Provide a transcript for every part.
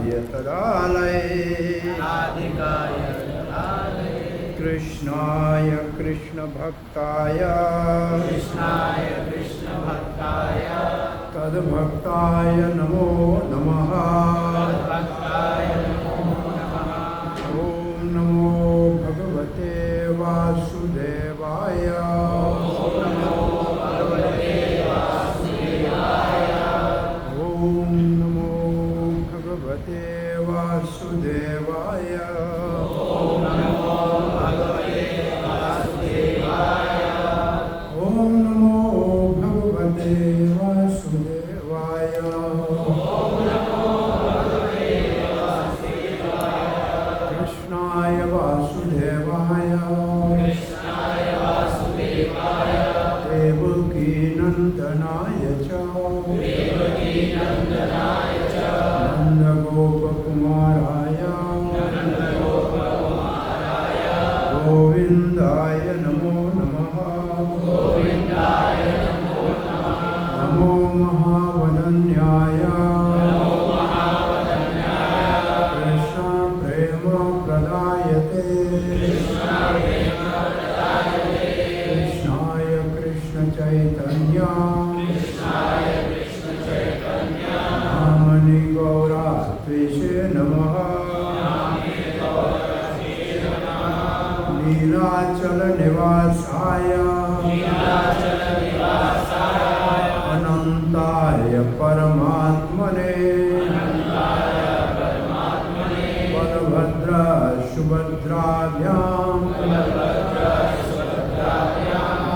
तदालये कृष्णाय कृष्णभक्ताय तद्भक्ताय नमो नमः। ॐ नमो भगवते वासुदेवाय। ॐ नमो भगवते वासुदेवाय। ॐ नमो भगवते वासुदेवाय। कृष्णाय वासुदेवाय देवकी नंदनाय च नंदगोपकुमाराय गोविन्दाय नमो नमः। नमो महावदन्याय कृष्ण प्रेम प्रदायते कृष्णाय कृष्ण चैतन्य नामनि गौरात्वेषे नमः। नीलाचल निवासाय अनंताय परमात्मने बलभद्र सुभद्राभ्यां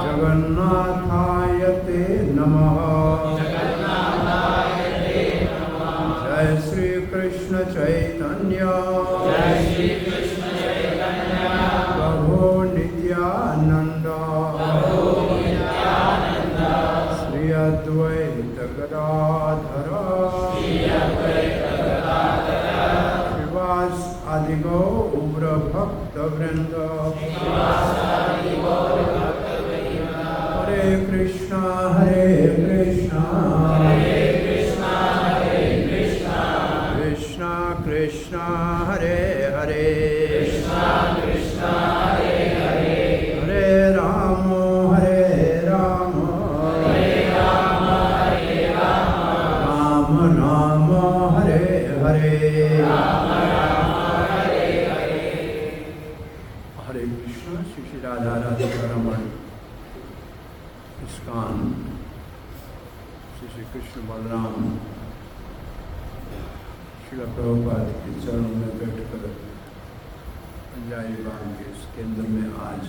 जगन्नाथाय ते नमः। जय श्री कृष्ण चैतन्य प्रभु नित्यानंद श्री अद्वैत गदाधर श्रीवास आदि गौर भक्त वृंद। हरे कृष्णा कृष्णा कृष्णा हरे हरे हरे राम राम राम हरे हरे। हरे कृष्ण। श्री श्री राधा राधिका रमण इस्कॉन श्री श्री कृष्ण बलराम श्रील प्रभुपाद के चरणों में बैठकर पंजाबी बाग के इस केंद्र में आज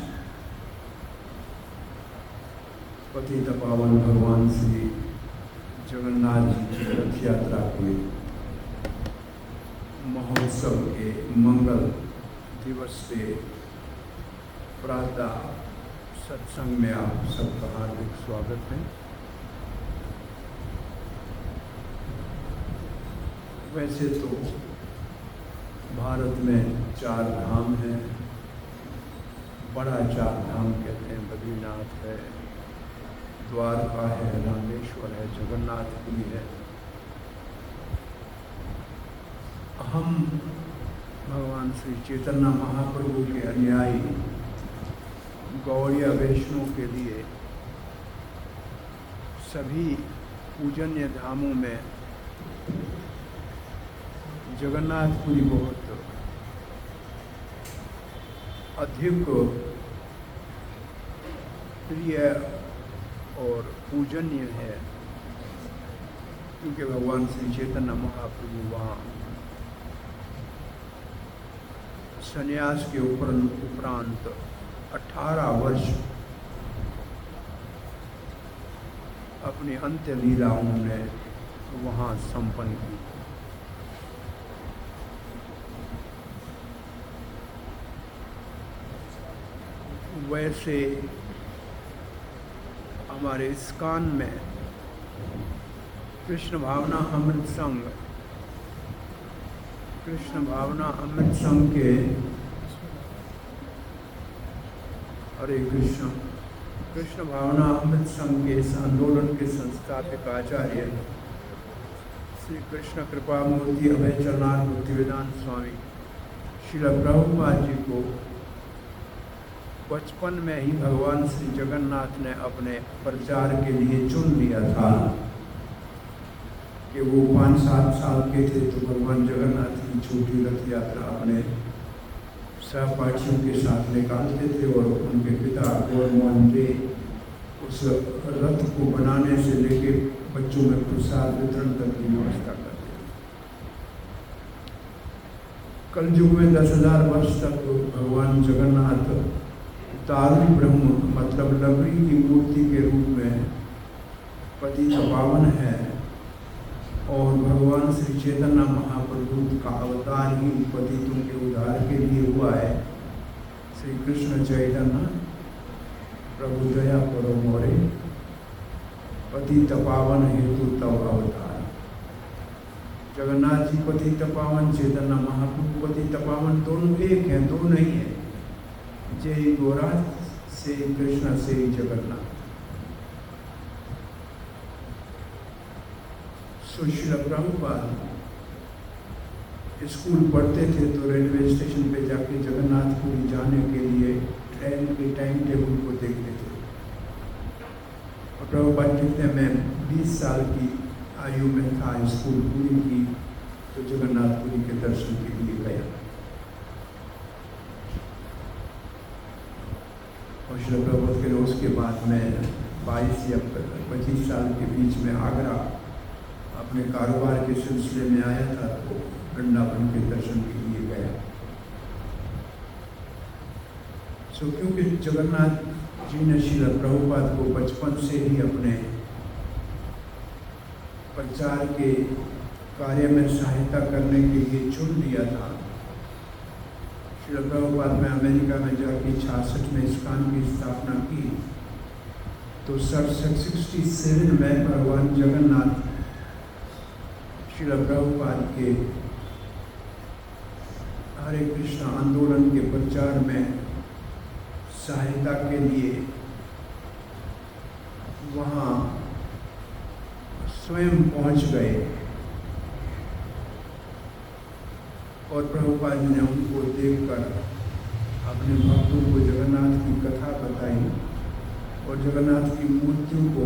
पतित पावन भगवान श्री जगन्नाथ जी की रथ यात्रा के महोत्सव के मंगल दिवस से प्रातः सत्संग में आप सबका हार्दिक स्वागत है। वैसे तो भारत में 4 धाम हैं। बड़ा 4 धाम कहते हैं। बद्रीनाथ है, द्वारका है, रामेश्वर है, जगन्नाथपुरी है। हम भगवान श्री चैतन्य महाप्रभु के अनुयायी गौड़ीय वैष्णव के लिए सभी पूजनीय धामों में जगन्नाथपुरी बहुत अधिक प्रिय और पूजनीय है, क्योंकि भगवान श्री चैतन्य महाप्रभु वहाँ संन्यास के उपरांत 18 वर्ष अपनी अंत्य लीलाओं ने वहाँ संपन्न की। वैसे हमारे इस्कॉन में कृष्ण भावना अमृत संघ के हरे कृष्ण भावना अमृत संघ के इस आंदोलन के संस्थापक आचार्य श्री कृष्ण कृपा मूर्ति अभय चरणार भक्तिवेदांत स्वामी श्रील प्रभुपाद जी को बचपन में ही भगवान श्री जगन्नाथ ने अपने प्रचार के लिए चुन लिया था कि वो 5-7 साल के थे तो भगवान जगन्नाथ की छोटी रथ यात्रा अपने सहपाठियों के साथ निकालते थे और उनके पिता गौरमोहन रे उस रथ को बनाने से लेके बच्चों में प्रसाद वितरण तक की व्यवस्था करते थे। कलयुग में 10,000 वर्ष तक भगवान जगन्नाथ दारुण ब्रह्म मतलब लकड़ी की मूर्ति के रूप में पतित पावन है और भगवान श्री चैतन्य महाप्रभु का अवतार ही पतितों के उद्धार के लिए हुआ है। श्री कृष्ण चैतन्य प्रभु दया करो मोरे पतित पावन हेतु तव अवतार। जगन्नाथ जी पतित पावन, चैतन्य महाप्रभु पतित पावन, दोनों एक हैं, दो नहीं है। जय गोरा से कृष्ण से जगन्नाथ। श्रील प्रभुपाद स्कूल पढ़ते थे तो रेलवे स्टेशन पे जाके जगन्नाथपुरी जाने के लिए ट्रेन के टाइम टेबल को देखते थे और प्रभुपाद कहते हैं मैं 20 साल की आयु में था, स्कूल पूरी की तो जगन्नाथपुरी के दर्शन के लिए गया। और श्री प्रभुपाद के उसके बाद मैं 22 या 25 साल के बीच में आगरा अपने कारोबार के सिलसिले में आया था तो वृंदावन के दर्शन के लिए गया। क्योंकि जगन्नाथ जी ने श्रील प्रभुपाद को बचपन से ही अपने प्रचार के कार्य में सहायता करने के लिए चुन लिया था। श्रील प्रभुपाद ने अमेरिका में जाके 66 में इस्कान की स्थापना की तो 67 में भगवान जगन्नाथ श्रील प्रभुपाद के हरे कृष्ण आंदोलन के प्रचार में सहायता के लिए वहाँ स्वयं पहुँच गए और प्रभुपाद जी ने उनको देखकर अपने भक्तों को जगन्नाथ की कथा बताई और जगन्नाथ की मूर्तियों को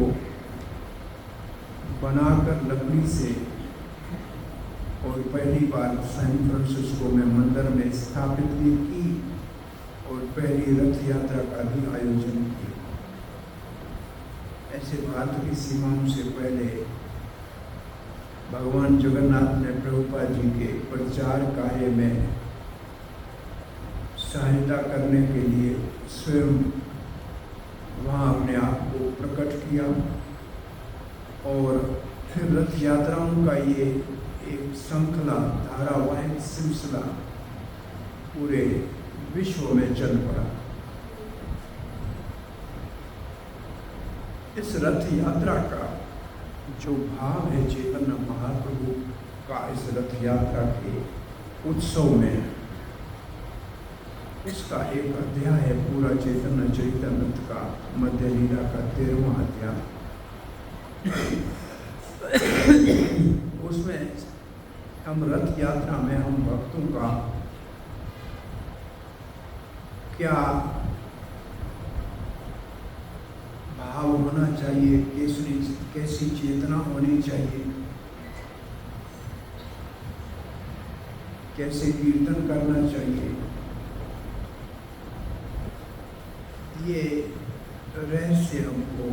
बनाकर लकड़ी से और पहली बार सैन फ्रांसिस्को में मंदिर में स्थापित भी की और पहली रथ यात्रा का भी आयोजन किया। ऐसे भारत की सीमाओं से पहले भगवान जगन्नाथ ने प्रभुपाद जी के प्रचार कार्य में सहायता करने के लिए स्वयं वहाँ अपने आप को प्रकट किया और फिर रथ यात्राओं का ये एक श्रृंखला धारावाहिक सिलसिला पूरे विश्व में चल पड़ा। इस रथ यात्रा का जो भाव है चैतन्य महाप्रभु का इस रथ यात्रा के उत्सव में, इसका एक अध्याय है पूरा चैतन्य चरितामृत का मध्य लीला का 13वां अध्याय। उसमें हम रथ यात्रा में हम भक्तों का क्या भाव होना चाहिए, कैसी चेतना होनी चाहिए, कैसे कीर्तन करना चाहिए, ये रहस्य हमको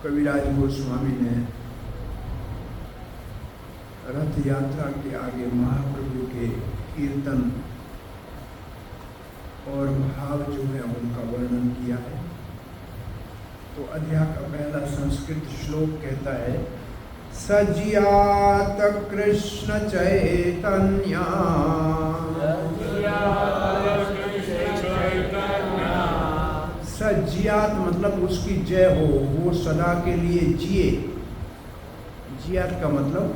कविराज गोस्वामी ने रथ यात्रा के आगे महाप्रभु के कीर्तन और भाव जो है उनका वर्णन किया है। तो अध्याय का पहला संस्कृत श्लोक कहता है सजियात कृष्ण चैतन्य। सजियात मतलब उसकी जय हो, वो सदा के लिए जिए। जियात का मतलब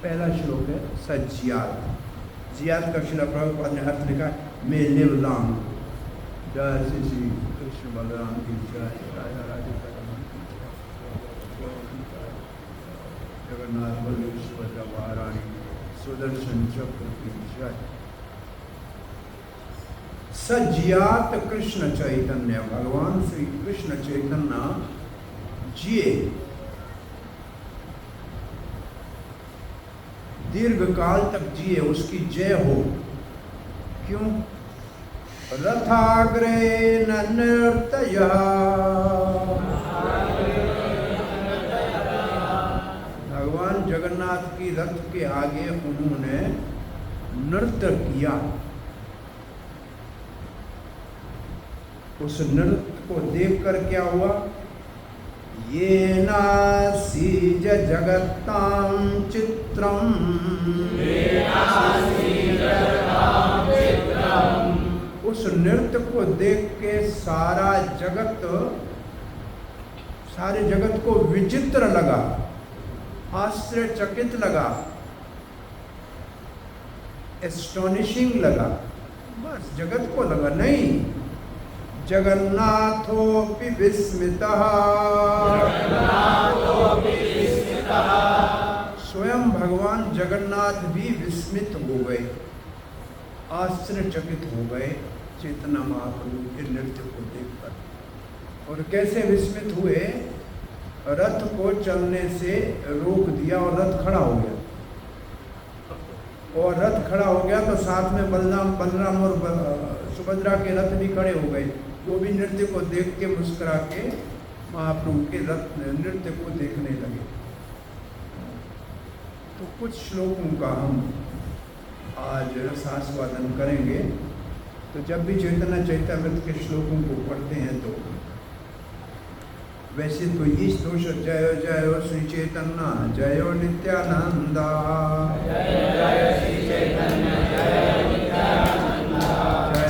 पहला श्लोक है सजियात। जियात का श्रील प्रभुपाद ने अर्थ लिखा मे लिव लॉन्ग। जय श्री कृष्ण बलराम की जय, राधा राधिका रमन की जय। जगन्नाथ बलदेव सुभद्रा महारानी सुदर्शन चक्र की जय। सज्जियात कृष्ण चैतन्य, भगवान श्री कृष्ण चैतन्य जिए, दीर्घ काल तक जिए, उसकी जय हो। क्यों? रथाग्रे नर्तय, भगवान जगन्नाथ की रथ के आगे उन्होंने नृत्य किया। उस नृत्य को देखकर क्या हुआ? ये नासीज जगत्तां चित्रम, उस नृत्य को देख के सारे जगत को विचित्र लगा, आश्चर्यचकित लगा, एस्टोनिशिंग लगा। बस जगत को लगा, नहीं, जगन्नाथोपि विस्मितः, स्वयं भगवान जगन्नाथ भी विस्मित हो गए, आश्चर्यचकित हो गए चैतन्य महाप्रभु के नृत्य को देखकर। और कैसे विस्मित हुए? रथ को चलने से रोक दिया और रथ खड़ा हो गया। और रथ खड़ा हो गया तो साथ में बलराम और सुभद्रा के रथ भी खड़े हो गए। वो भी नृत्य को देख के मुस्कुरा के महाप्रभु के रथ नृत्य को देखने लगे। तो कुछ श्लोकों का हम आज रसास्वादन करेंगे। तो जब भी चैतन्य चैतामृत के श्लोकों को पढ़ते हैं तो वैसे तो ये श्लोक जय जय श्री चैतन्य जय नित्यानंदा, जय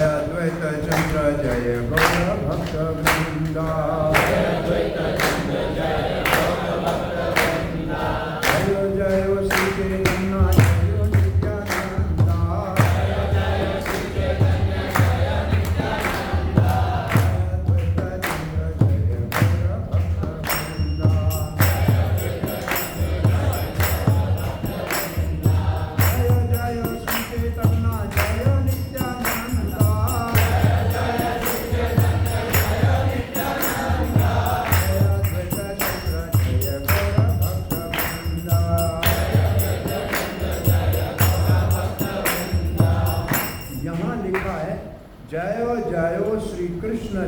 अद्वैत चंद्र जय गौर भक्त वृंदा, जय जय श्री चैतन्य जय नित्यानंदा,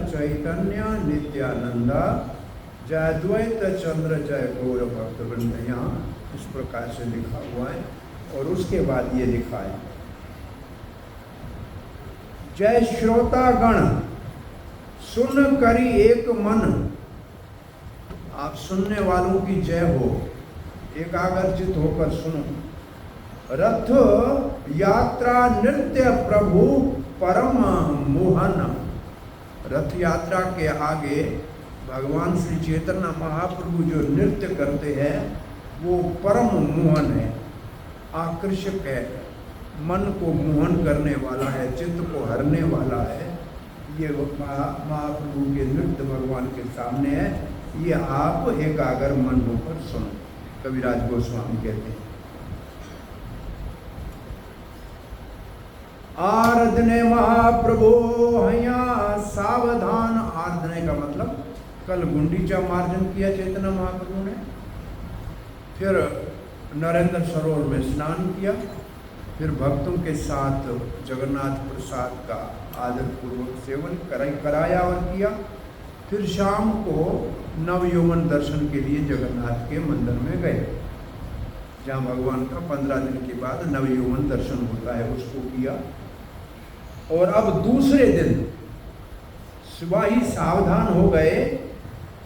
चैतन्य नित्यानंदा, जय अद्वैत चंद्र जय गौर भक्त वृंद। यहाँ इस प्रकार से लिखा हुआ है। और उसके बाद ये लिखा है, जय श्रोतागण सुन करी एक मन, आप सुनने वालों की जय हो, एकाग्रचित होकर सुनो। रथ यात्रा नृत्य प्रभु परम मोहन, रथ यात्रा के आगे भगवान श्री चैतन्य महाप्रभु जो नृत्य करते हैं वो परम मोहन है, आकर्षक है, मन को मोहन करने वाला है, चित्त को हरने वाला है। ये महाप्रभु के नृत्य भगवान के सामने है। ये आप एकाग्र मन होकर सुनो, कविराज गोस्वामी कहते हैं। आराधने महाप्रभु हैया सावधान, आराधने का मतलब कल गुंडीचा मार्जन किया चैतन्य महाप्रभु ने, फिर नरेंद्र सरोवर में स्नान किया, फिर भक्तों के साथ जगन्नाथ प्रसाद का आदर पूर्वक सेवन कराया और किया। फिर शाम को नवयौवन दर्शन के लिए जगन्नाथ के मंदिर में गए, जहाँ भगवान का 15 दिन के बाद नवयौवन दर्शन होता है, उसको किया। और अब दूसरे दिन सुबह ही सावधान हो गए,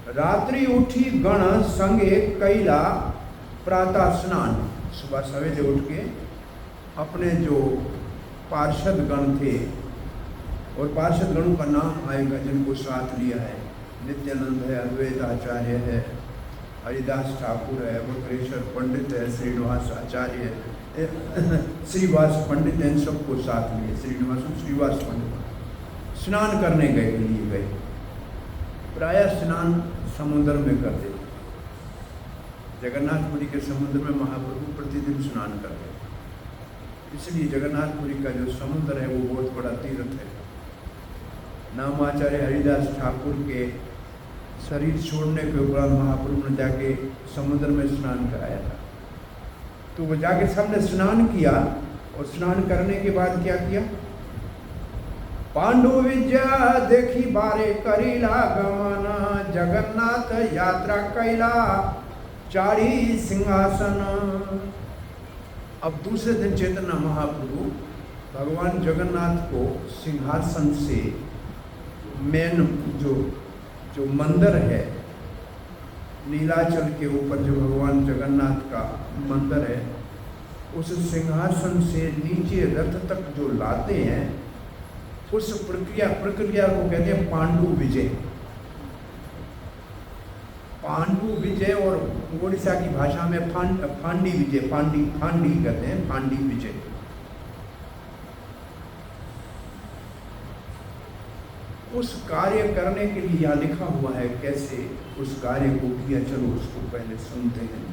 रात्रि उठी गण संगे कैला प्रातः स्नान। सुबह सवेरे उठ के अपने जो पार्षद गण थे, और पार्षद गणों का नाम आएगा जिनको साथ लिया है, नित्यानंद है, अद्वैत आचार्य है, हरिदास ठाकुर है, वक्रेश्वर पंडित है, श्रीनिवास आचार्य है, श्रीवास पंडित, इन सबको साथ लिए श्रीनिवास श्रीवास पंडित स्नान करने के लिए गए। प्रायः स्नान समुद्र में करते थे। जगन्नाथपुरी के समुद्र में महाप्रभु प्रतिदिन स्नान करते हैं। इसलिए जगन्नाथपुरी का जो समुद्र है वो बहुत बड़ा तीर्थ है। नामाचार्य हरिदास ठाकुर के शरीर छोड़ने के उपरांत महाप्रभु ने जाके समुद्र में स्नान कराया था। तो वो जाके सबने स्नान किया और स्नान करने के बाद क्या किया? पांडु विद्या देखी बारे करीला गमन, जगन्नाथ यात्रा कैला चारी सिंहासन। अब दूसरे दिन चैतन्य महाप्रभु भगवान जगन्नाथ को सिंहासन से मेन जो मंदिर है नीलाचल के ऊपर, जो भगवान जगन्नाथ का मंदिर है, उस सिंहासन से नीचे रथ तक जो लाते हैं, उस प्रक्रिया को कहते हैं पांडु विजय। पांडु विजय और ओडिशा की भाषा में फांडी विजय, फांडी कहते हैं, फांडी विजय। उस कार्य करने के लिए यहाँ लिखा हुआ है कैसे उस कार्य को किया। चलो उसको पहले सुनते हैं।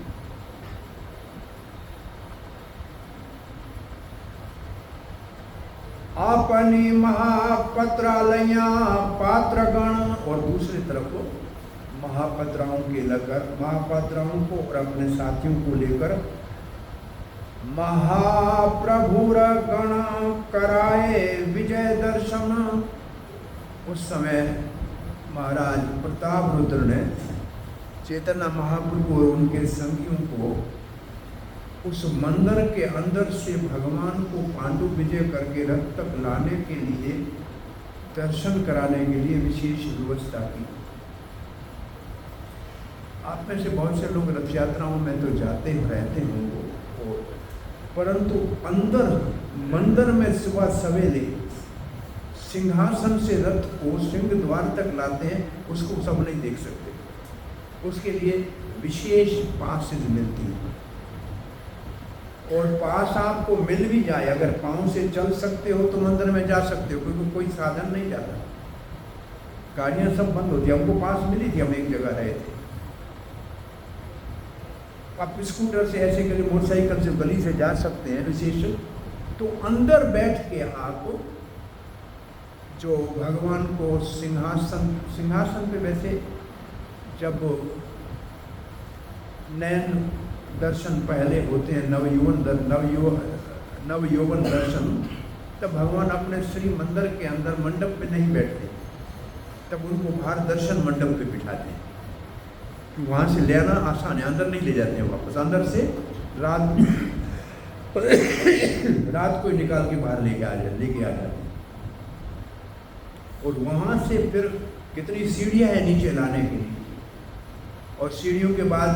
अपनी महापत्रालया पात्रगण, और दूसरी तरफ महापात्राओं के लेकर, महापात्राओं को और अपने साथियों को लेकर महाप्रभुर गण कराए विजय दर्शन। उस समय महाराज प्रताप रुद्र ने चैतन्य महाप्रभु और उनके संगियों को उस मंदिर के अंदर से भगवान को पांडु विजय करके रथ तक लाने के लिए, दर्शन कराने के लिए विशेष व्यवस्था की। आप में से बहुत से लोग रथ यात्राओं में तो जाते रहते होंगे, परंतु अंदर मंदिर में सुबह सवेरे सिंहासन से रथ को सिंह द्वार तक लाते हैं, उसको सब नहीं देख सकते। उसके लिए विशेष पासेज मिलती है, और पास आपको मिल भी जाए, अगर पाँव से चल सकते हो तो मंदिर में जा सकते हो, क्योंकि कोई साधन नहीं जाता, गाड़ियाँ सब बंद होती। हमको पास मिली थी, हम एक जगह रहे थे। आप स्कूटर से ऐसे करके मोटरसाइकिल से गली से जा सकते हैं विशेष। तो अंदर बैठ के आप जो भगवान को सिंहासन पे, वैसे जब नयन दर्शन पहले होते हैं, नवयौवन दर्शन, तब भगवान अपने श्री मंदिर के अंदर मंडप पे नहीं बैठते, तब उनको बाहर दर्शन मंडप पे बिठाते हैं। वहाँ से ले आना आसान है, अंदर नहीं ले जाते हैं वापस। अंदर से रात को निकाल के बाहर लेके आ जाते हैं। और वहाँ से फिर कितनी सीढ़ियाँ हैं नीचे लाने के लिए, और सीढ़ियों के बाद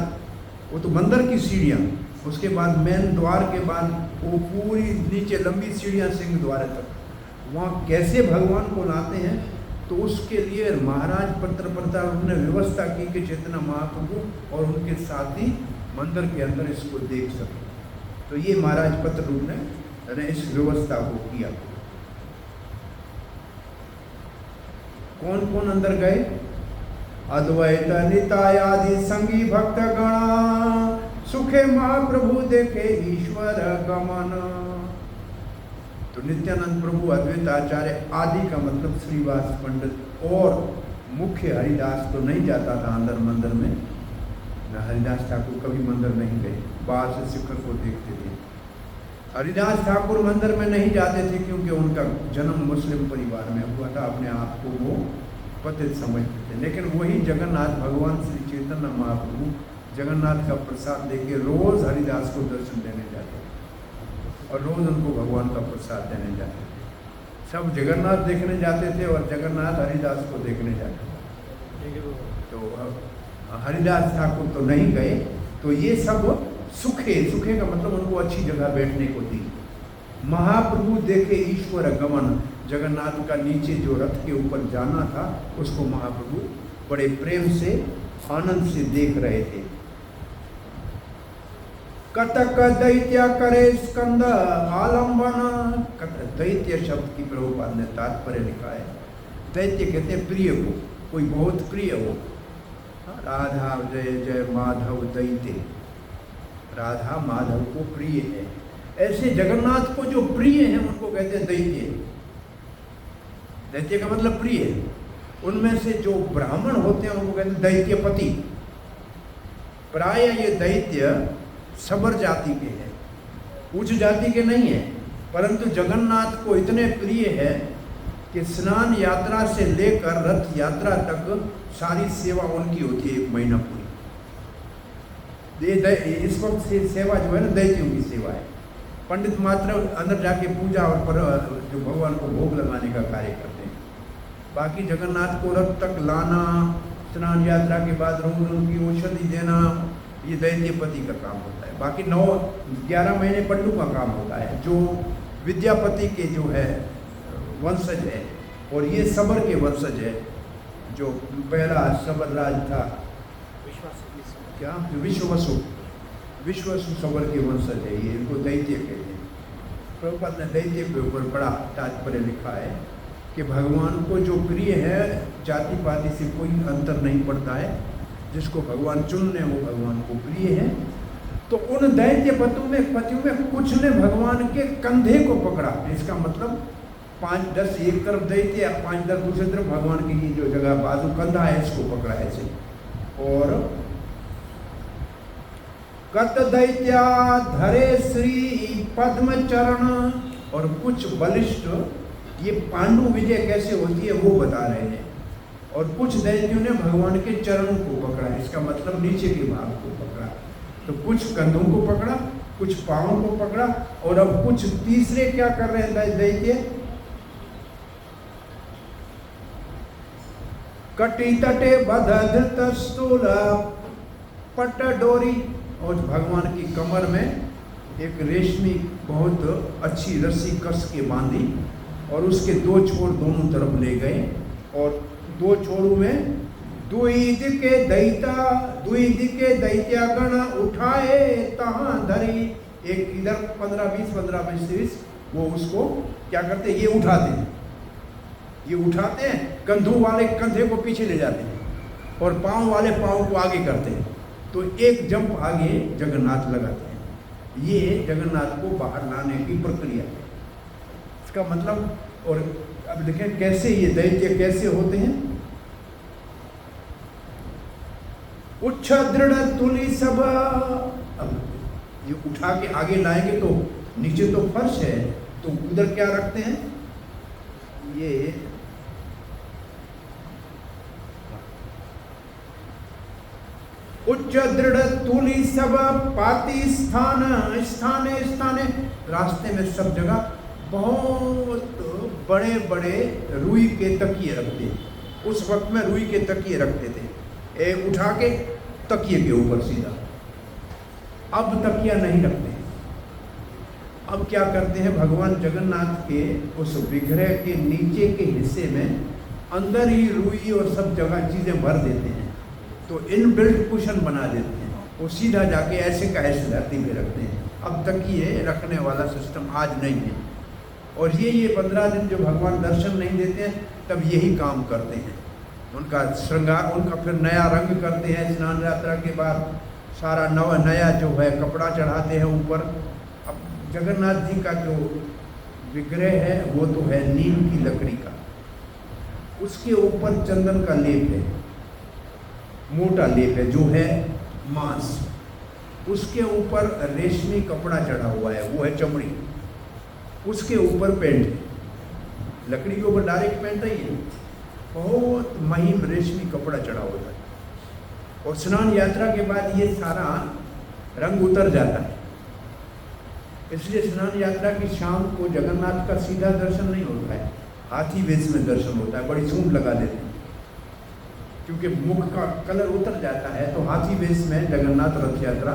वो तो मंदिर की सीढ़ियाँ, उसके बाद मेन द्वार के बाद वो पूरी नीचे लंबी सीढ़ियाँ सिंह द्वार तक। वहाँ कैसे भगवान को लाते हैं, तो उसके लिए महाराज प्रताप ने व्यवस्था की कि चैतन्य महाप्रभु और उनके साथी मंदिर के अंदर इसको देख सके। तो ये महाराज प्रताप ने इस व्यवस्था को किया। कौन कौन अंदर गए? अद्वैत निताय आदि संगी भक्त गण, सुखे महाप्रभु देखे ईश्वर गमन। तो नित्यानंद प्रभु, अद्वैत आचार्य आदि का मतलब श्रीवास पंडित और मुख्य हरिदास तो नहीं जाता था अंदर मंदिर में। न हरिदास ठाकुर कभी मंदिर नहीं गए, बाहर से शिखर को देखते थे। हरिदास ठाकुर मंदिर में नहीं जाते थे क्योंकि उनका जन्म मुस्लिम परिवार में हुआ था, अपने आप को वो पतित समझते थे। लेकिन वही जगन्नाथ भगवान श्री चैतन्य महाप्रभु जगन्नाथ का प्रसाद लेके रोज हरिदास को दर्शन देने जाते थे और रोज उनको भगवान का प्रसाद देने जाते थे। सब जगन्नाथ देखने जाते थे और जगन्नाथ हरिदास को देखने जाते थे। तो हरिदास ठाकुर तो नहीं गए। तो ये सब सुखे का मतलब उनको अच्छी जगह बैठने को दी। महाप्रभु देखे ईश्वर गमन, जगन्नाथ का नीचे जो रथ के ऊपर जाना था उसको महाप्रभु बड़े प्रेम से आनंद से देख रहे थे। कतक दैत्य करे स्कंद आलम्बन। दैत्य शब्द की प्रभुपाद ने तात्पर्य लिखा है। दैत्य कहते हैं प्रिय को, कोई बहुत प्रिय हो। राधा जय जय माधव दैत्य, राधा माधव को प्रिय है। ऐसे जगन्नाथ को जो प्रिय है उनको कहते हैं दैत्य। दैत्य का मतलब प्रिय। उनमें से जो ब्राह्मण होते हैं उनको कहते हैं दैत्यपति। प्राय ये दैत्य सबर जाति के हैं, उच्च जाति के नहीं है, परंतु जगन्नाथ को इतने प्रिय है कि स्नान यात्रा से लेकर रथ यात्रा तक सारी सेवा उनकी होती है 1 महीना पूरी। इस वक्त से सेवा जो है ना दैत्यों की सेवा है। पंडित मात्र अंदर जाके पूजा और जो भगवान को भोग लगाने का कार्य करते हैं। बाकी जगन्नाथ को रथ तक लाना, स्नान यात्रा के बाद उनकी औषधि देना, ये दैत्यपति का काम होता है। बाकी 9-11 महीने पंडु का काम होता है, जो विद्यापति के जो है वंशज है, और ये सबर के वंशज है। जो पहला सबर राज था क्या, विश्ववसु सबर के वंशज है ये, इनको दैत्य कहते हैं। प्रभुपाद ने दैत्य के ऊपर बड़ा तात्पर्य लिखा है कि भगवान को जो प्रिय है जाति पाति से कोई अंतर नहीं पड़ता है। जिसको भगवान चुन ले वो भगवान को प्रिय है। तो उन दैत्य पतियों में कुछ ने भगवान के कंधे को पकड़ा। इसका मतलब 5-10 एक तरफ दैत्य, 5-10 दूसरी तरफ भगवान की ये जो जगह बाजू कंधा है इसको पकड़ा ऐसे। और कत दैत्या धरे श्री पद्म चरण, और कुछ बलिष्ठ, ये पांडु विजय कैसे होती है वो बता रहे हैं। और कुछ दैत्यों ने भगवान के चरणों को पकड़ा, इसका मतलब नीचे के भाग को पकड़ा। तो कुछ कंधों को पकड़ा, कुछ पांवों को पकड़ा, और अब कुछ तीसरे क्या कर रहे हैं दैत्य, कटी तटे बधत स्थूल पट डोरी, और भगवान की कमर में एक रेशमी बहुत अच्छी रस्सी कस के बांधी, और उसके 2 छोर दोनों तरफ ले गए, और 2 छोरों में दुईद के दैत्यागण उठाए तहां धरी। एक इधर 15-20 वो उसको क्या करते हैं, ये उठाते हैं, कंधों वाले कंधे को पीछे ले जाते हैं, और पांव वाले पांव को आगे करते हैं। तो एक जंप आगे जगन्नाथ लगाते हैं। ये जगन्नाथ को बाहर लाने की प्रक्रिया है। इसका मतलब, और अब देखें कैसे ये दैत्य कैसे होते हैं। उच्च दृढ़ तुली सब, अब ये उठा के आगे लाएंगे तो नीचे तो फर्श है, तो उधर क्या रखते हैं, ये उच्च दृढ़ तुली सब पाती स्थाने रास्ते में सब जगह बहुत बड़े बड़े रुई के तकिए रखते हैं। उस वक्त में रुई के तकिए रखते थे, एक उठा के तकिए के ऊपर सीधा। अब तकिया नहीं रखते। अब क्या करते हैं, भगवान जगन्नाथ के उस विग्रह के नीचे के हिस्से में अंदर ही रुई और सब जगह चीज़ें भर देते हैं। तो इनबिल्ट कुशन बना देते हैं, वो सीधा जाके ऐसे का ऐसे धरती में रखते हैं। अब तकिए रखने वाला सिस्टम आज नहीं है। और ये 15 दिन जो भगवान दर्शन नहीं देते हैं तब यही काम करते हैं। उनका श्रृंगार, उनका फिर नया रंग करते हैं। स्नान यात्रा के बाद सारा नया जो है कपड़ा चढ़ाते हैं ऊपर। अब जगन्नाथ जी का जो विग्रह है वो तो है नीम की लकड़ी का, उसके ऊपर चंदन का लेप है, मोटा लेप है जो है मांस। उसके ऊपर रेशमी कपड़ा चढ़ा हुआ है, वो है चमड़ी। उसके ऊपर पेंट है, लकड़ी के ऊपर डायरेक्ट पेंट नहीं है, बहुत महीन रेशमी कपड़ा चढ़ा होता है। और स्नान यात्रा के बाद ये सारा रंग उतर जाता है, इसलिए स्नान यात्रा की शाम को जगन्नाथ का सीधा दर्शन नहीं होता है, हाथी वेश में दर्शन होता है। बड़ी सूंड लगा देते हैं क्योंकि मुख का कलर उतर जाता है। तो हाथी वेश में जगन्नाथ रथ यात्रा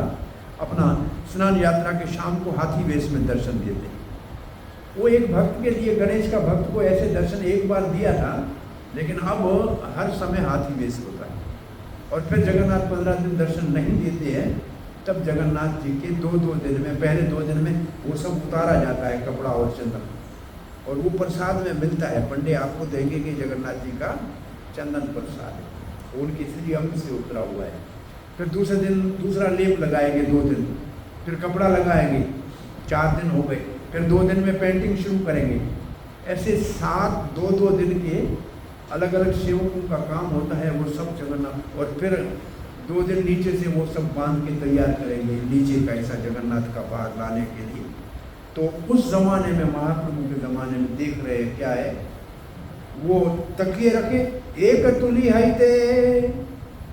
अपना स्नान यात्रा के शाम को हाथी वेश में दर्शन देते हैं। वो एक भक्त के लिए, गणेश का भक्त को ऐसे दर्शन एक बार दिया था, लेकिन अब हर समय हाथी वेश होता है। और फिर जगन्नाथ 15 दिन दर्शन नहीं देते हैं, तब जगन्नाथ जी के 2-2 दिन में, पहले 2 दिन में वो सब उतारा जाता है कपड़ा और चंदन, और वो प्रसाद में मिलता है। पंडे आपको देंगे कि जगन्नाथ जी का चंदन प्रसाद है, उनके श्री अंग से उतरा हुआ है। फिर दूसरे दिन दूसरा लेप लगाएंगे 2 दिन, फिर कपड़ा लगाएंगे, 4 दिन हो गए, फिर 2 दिन में पेंटिंग शुरू करेंगे। ऐसे 7 2 दिन के अलग अलग सेवकों का काम होता है, वो सब जगन्नाथ। और फिर 2 दिन नीचे से वो सब बांध के तैयार करेंगे नीचे का ऐसा जगन्नाथ का बाहर लाने के लिए। तो उस जमाने में, महाप्रभु के जमाने में देख रहे हैं क्या है, वो तकिए रखे, एक तुली है ते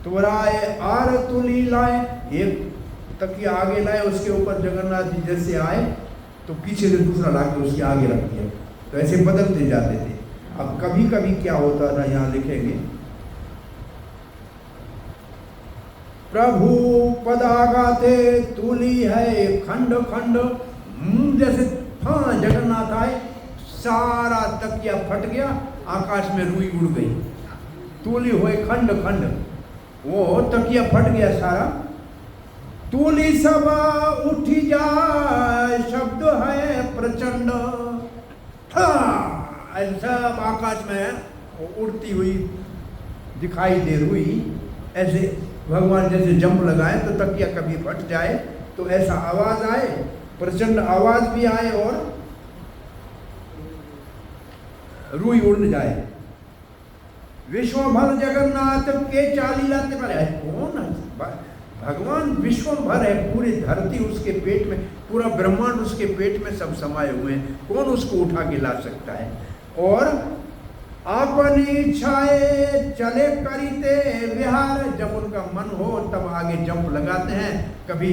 तुराए आर तुली लाए, एक तकिया आगे लाए, उसके ऊपर जगन्नाथ जी जैसे आए तो पीछे से दूसरा लाके उसके आगे रख दिया। तो ऐसे बदलते जाते थे। अब कभी कभी क्या होता था, यहाँ लिखेंगे, प्रभु पदागाते तुली है खंड खंड, जैसे हाँ जगन्नाथ आए, सारा तकिया फट गया, आकाश में रुई उड़ गई, तूली हुए खंड खंड, वो तकिया फट गया सारा। तूली सब उठी जाए, शब्द है प्रचंड, सब आकाश में उड़ती हुई दिखाई दे रुई। ऐसे भगवान जैसे जंप लगाए तो तकिया कभी फट जाए तो ऐसा आवाज आए, प्रचंड आवाज भी आए और रुई उड़ जाए। विश्व भर जगन्नाथ के चाली लाते पर है। कौन भगवान विश्व भर है, पूरी धरती उसके पेट में, पूरा ब्रह्मांड उसके पेट में सब समाये हुए हैं, कौन उसको उठा के ला सकता है। और अपनी इच्छाएं चले करीते विहार, जब उनका मन हो तब आगे जंप लगाते हैं, कभी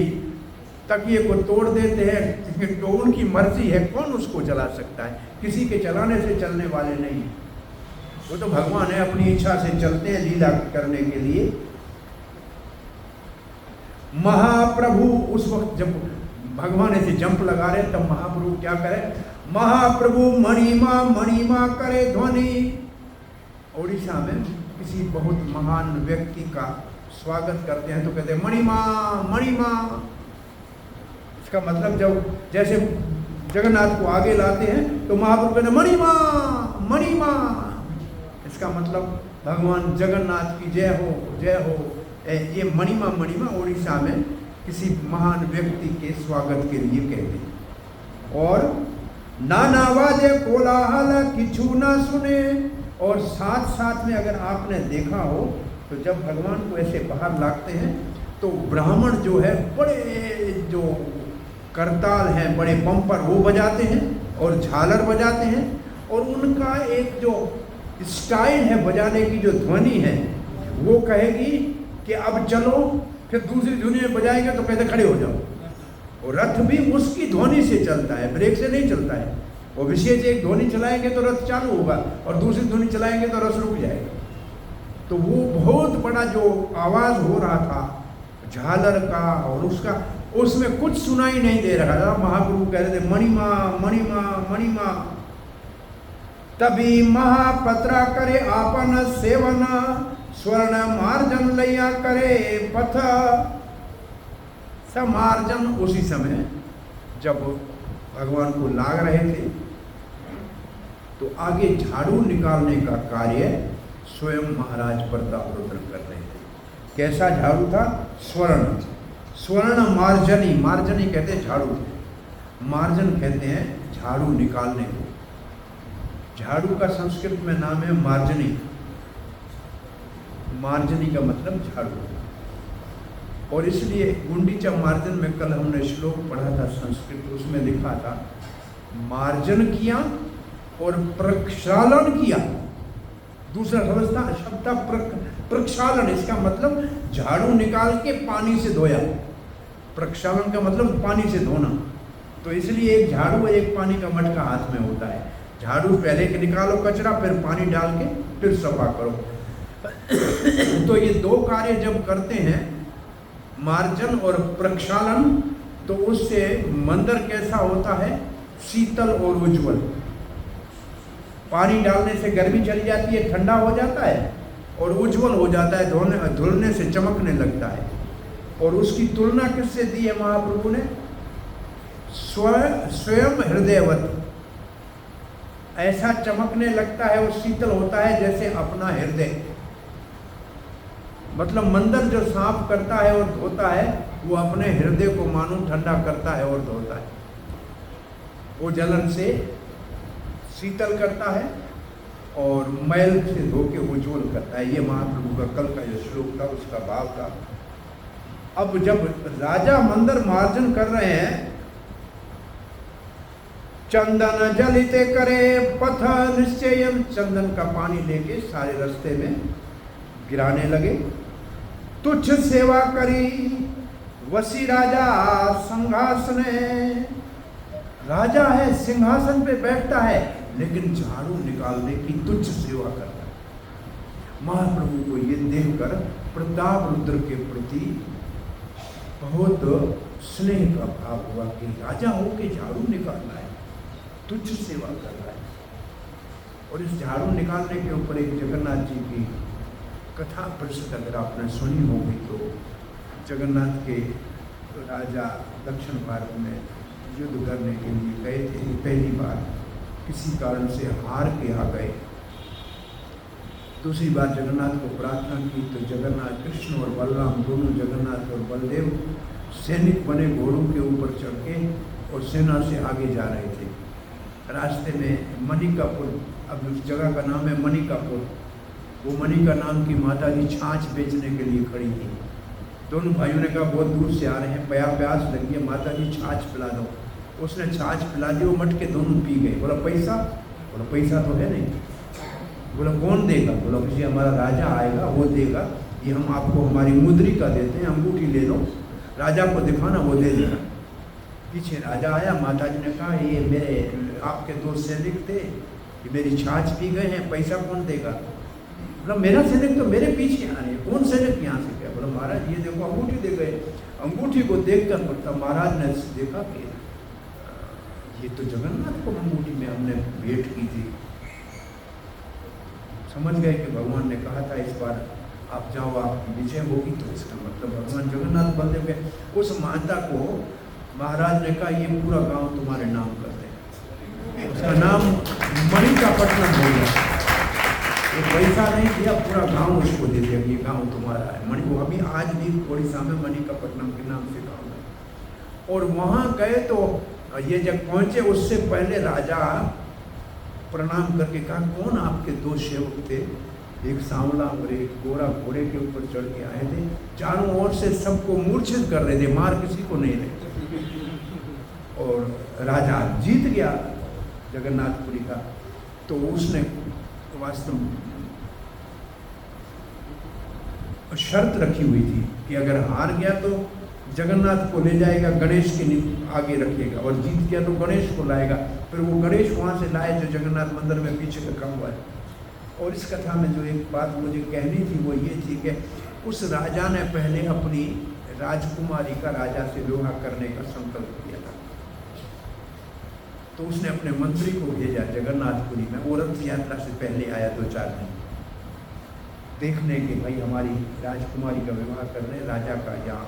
तकिए को तोड़ देते हैं, तो उनकी मर्जी है, कौन उसको चला सकता है। किसी के चलाने से चलने वाले नहीं, वो तो भगवान है, अपनी इच्छा से चलते हैं लीला करने के लिए। महाप्रभु उस वक्त जब भगवान ऐसे जंप लगा रहे तब महाप्रभु क्या करे, महाप्रभु मणिमा करे ध्वनि। ओडिशा में किसी बहुत महान व्यक्ति का स्वागत करते हैं तो कहते हैं मणिमा। इसका मतलब जब जैसे जगन्नाथ को आगे लाते हैं तो महाप्रभु कहते मणिमा। इसका मतलब भगवान जगन्नाथ की जय हो। ये मणिमा ओडिशा में किसी महान व्यक्ति के स्वागत के लिए कहते हैं। और नाना वादे कोलाहल किछु ना सुने। और साथ में अगर आपने देखा हो तो जब भगवान को ऐसे बाहर लाते हैं तो ब्राह्मण जो है बड़े जो करताल हैं, बड़े बम्पर वो बजाते हैं और झालर बजाते हैं, और उनका एक जो स्टाइल है बजाने की, जो ध्वनि है, वो कहेगी कि अब चलो, फिर दूसरी ध्वनि में बजाएंगे तो कहते खड़े हो जाओ। और रथ भी उसकी ध्वनि से चलता है, ब्रेक से नहीं चलता है। वो विशेष एक ध्वनि चलाएंगे तो रथ चालू होगा और दूसरी ध्वनि चलाएंगे तो रथ रुक जाएगा। तो वो बहुत बड़ा जो आवाज हो रहा था झालर का और उसका, उसमें कुछ सुनाई नहीं दे रहा था। महाप्रभु कह रहे थे मणिमा। तभी महापत्रा करे आपन सेवन, स्वर्ण मार्जन लैया करे पथ। समार्जन उसी समय जब भगवान को लाग रहे थे तो आगे झाड़ू निकालने का कार्य स्वयं महाराज प्रतापरुद्र कर रहे थे। कैसा झाड़ू था? स्वर्ण मार्जनी कहते हैं झाड़ू, मार्जन कहते हैं झाड़ू निकालने को। झाड़ू का संस्कृत में नाम है मार्जनी। मार्जनी का मतलब झाड़ू। और इसलिए गुंडीचा मार्जन में कल हमने श्लोक पढ़ा था संस्कृत, उसमें लिखा था मार्जन किया और प्रक्षालन किया। दूसरा शब्द था प्रक्षालन, इसका मतलब झाड़ू निकाल के पानी से धोया। प्रक्षालन का मतलब पानी से धोना। तो इसलिए एक झाड़ू और एक पानी का मटका हाथ में होता है। झाड़ू पहले के निकालो कचरा, फिर पानी डाल के फिर सफा करो। तो ये दो कार्य जब करते हैं, मार्जन और प्रक्षालन, तो उससे मंदिर कैसा होता है? शीतल और उज्जवल। पानी डालने से गर्मी चली जाती है, ठंडा हो जाता है और उज्जवल हो जाता है, धुलने से चमकने लगता है। और उसकी तुलना किससे दी है महाप्रभु ने? स्वयं हृदयवत। ऐसा चमकने लगता है और शीतल होता है जैसे अपना हृदय। मतलब मंदिर जो साफ करता है और धोता है वो अपने हृदय को मानो ठंडा करता है और धोता है, वो जलन से शीतल करता है और मैल से धो के उज्ज्वल करता है। ये महाप्रभु का कल का जो श्लोक था उसका भाव था। अब जब राजा मंदिर मार्जन कर रहे हैं, चंदन जलिते करे पथ निश्चयम, चंदन का पानी लेके सारे रास्ते में गिराने लगे। तुच्छ सेवा करी वसी राजा सिंहासन, राजा है सिंहासन पे बैठता है लेकिन झाड़ू निकालने की तुच्छ सेवा करता है। महाप्रभु को ये देखकर प्रताप रुद्र के प्रति बहुत स्नेह का भाव हुआ कि राजा होके झाड़ू निकालना है, तुच्छ सेवा कर रहा है। और इस झाड़ू निकालने के ऊपर एक जगन्नाथ जी की कथा प्रसिद्ध अगर आपने सुनी होगी तो, जगन्नाथ के राजा दक्षिण भारत में युद्ध करने के लिए गए थे। पहली बार किसी कारण से हार के आ गए। दूसरी बार जगन्नाथ को प्रार्थना की तो जगन्नाथ, कृष्ण और बलराम दोनों, जगन्नाथ और बलदेव सैनिक बने घोड़ों के ऊपर चढ़ के और सेना से आगे जा रहे थे। रास्ते में मणिकापुर, अब उस जगह का नाम है मणिकापुर, वो मणिका नाम की माता जी छाछ बेचने के लिए खड़ी थी। दोनों भाइयों ने कहा बहुत दूर से आ रहे हैं, प्यास लगी है, माता जी छाछ पिला दो। उसने छाछ पिला दी, वो मटके दोनों पी गए। बोला पैसा? बोला पैसा तो है नहीं। बोला कौन देगा? बोला किसी हमारा राजा आएगा वो देगा, ये हम आपको हमारी मुद्रिका देते हैं, अंगूठी ले लो, राजा को दिखाना, वो दे देगा। पीछे राजा आया, माता जी ने कहा ये मेरे आपके दो सैनिक थे, ये मेरी छाछ पी गए हैं, पैसा कौन देगा? बोला मेरा सैनिक तो मेरे पीछे आ रहे हैं, कौन सैनिक यहाँ से गया? बोला महाराज ये देखो अंगूठी दे गए। अंगूठी को देखकर पड़ता महाराज ने देखा कि ये तो जगन्नाथ को अंगूठी में हमने भेंट की थी। समझ गए कि भगवान ने कहा था इस बार आप जाओ, आपकी विजय होगी। तो इसका मतलब भगवान जगन्नाथ बलदेव के उस माता को महाराज ने कहा ये पूरा गांव तुम्हारे नाम कर दे। उसका नाम मणिकापट्टनम हो गया। ये पैसा नहीं दिया, पूरा गांव उसको दे दिया, ये गांव तुम्हारा है। मणि वो अभी आज भी ओडिशा में मणिकापट्टनम के नाम से गाँव है। और वहाँ गए तो ये जब पहुँचे उससे पहले राजा प्रणाम करके कहा कौन आपके दो सेवक थे? एक सांवला और एक गोरा घोड़े के ऊपर चढ़ के आए थे, चारों ओर से सबको मूर्छित कर रहे थे, मार किसी को नहीं रहे। और राजा जीत गया जगन्नाथपुरी का। तो उसने वास्तव में शर्त रखी हुई थी कि अगर हार गया तो जगन्नाथ को ले जाएगा, गणेश के आगे रखेगा, और जीत गया तो गणेश को लाएगा। फिर वो गणेश वहाँ से लाए जो जगन्नाथ मंदिर में पीछे का काम हुआ है। और इस कथा में जो एक बात मुझे कहनी थी वो ये थी कि उस राजा ने पहले अपनी राजकुमारी का राजा से विवाह करने का संकल्प किया था। तो उसने अपने मंत्री को भेजा जगन्नाथपुरी में, वो रथ यात्रा से पहले आया 2-4 दिन देखने के, भाई हमारी राजकुमारी का विवाह करने, राजा का यहाँ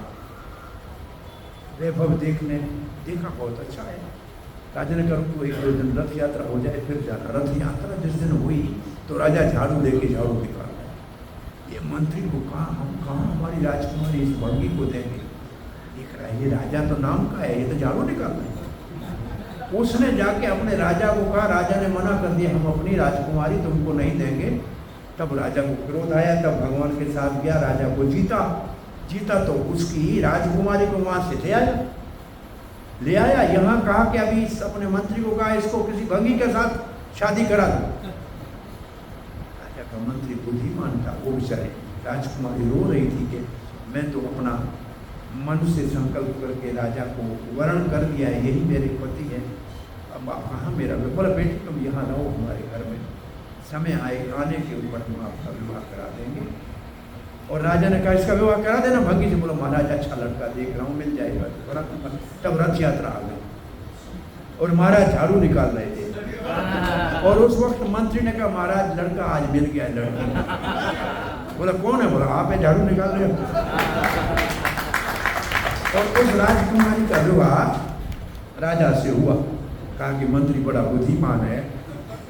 वैभव देखने। देखा बहुत अच्छा है। राजा ने कहा तो 1-2 दिन रथ यात्रा हो जाए फिर जाना। रथ यात्रा जिस दिन हुई तो राजा झाड़ू लेके झाड़ू निकाल रहे। ये मंत्री को कहा हम कहाँ हमारी राजकुमारी इस भंगी को देंगे? देख रहा है ये राजा तो नाम का है, ये तो झाड़ू निकाल रहे हैं। उसने जाके अपने राजा को कहा, राजा ने मना कर दिया हम अपनी राजकुमारी तुमको नहीं देंगे। तब राजा को क्रोध आया, तब भगवान के साथ गया, राजा को जीता तो उसकी राजकुमारी को वहां से ले आया यहाँ कहा कि अभी अपने मंत्री को कहा इसको किसी भंगी के साथ शादी करा दो। राजा का मंत्री बुद्धिमान था, वो बेचारे राजकुमारी रो रही थी कि मैं तो अपना मन से संकल्प करके राजा को वर्ण कर दिया है, यही मेरे पति है, अब आप कहाँ मेरा? बोला बेटी तुम यहाँ रहो हमारे घर में, समय आने के ऊपर हम आपका विवाह करा देंगे। और राजा ने कहा इसका विवाह करा देना भंगी से। बोलो महाराज अच्छा लड़का देख रहा हूँ मिल जाएगा। तब रथ यात्रा आ गई और महाराज झाड़ू निकाल रहे थे। और उस वक्त मंत्री ने कहा महाराज लड़का आज मिल गया है लड़की। बोला कौन है? बोला आप है झाड़ू निकाल रहे हो। और उस राजकुमारी का विवाह राजा से हुआ। कहा कि मंत्री बड़ा बुद्धिमान है,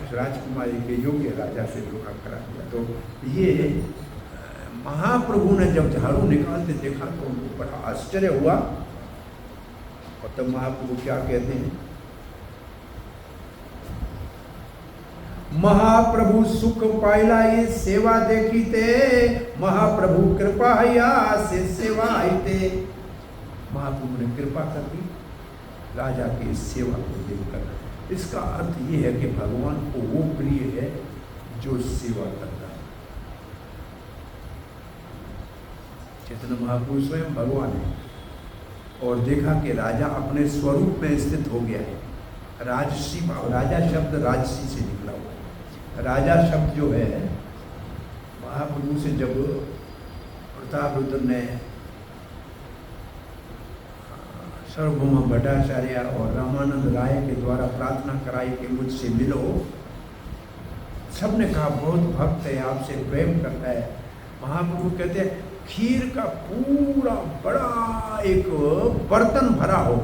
उस राजकुमारी के योग्य राजा से विवाह करा दिया। तो ये महाप्रभु ने जब झाड़ू निकालते देखा तो उनको बड़ा आश्चर्य हुआ। और तब महाप्रभु क्या कहते हैं, महाप्रभु सुख पाइला ये सेवा देखी ते, महाप्रभु कृपा या से सेवा आईते। महाप्रभु ने कृपा कर दी राजा की सेवा को देखकर। इसका अर्थ ये है कि भगवान को वो प्रिय है जो सेवा करता है। चैतन्य महाप्रभु स्वयं भगवान है और देखा कि राजा अपने स्वरूप में स्थित हो गया है। राजसी भाव, राजा शब्द राजसी से निकला हुआ है। राजा शब्द जो है महाप्रभु से जब प्रतापरुद्र ने सर्वभौम भट्टाचार्य और रामानंद राय के द्वारा प्रार्थना कराई कि मुझसे मिलो, सबने कहा बहुत भक्त है, आपसे प्रेम करता है। महाप्रभु कहते हैं खीर का पूरा बड़ा एक बर्तन भरा हो,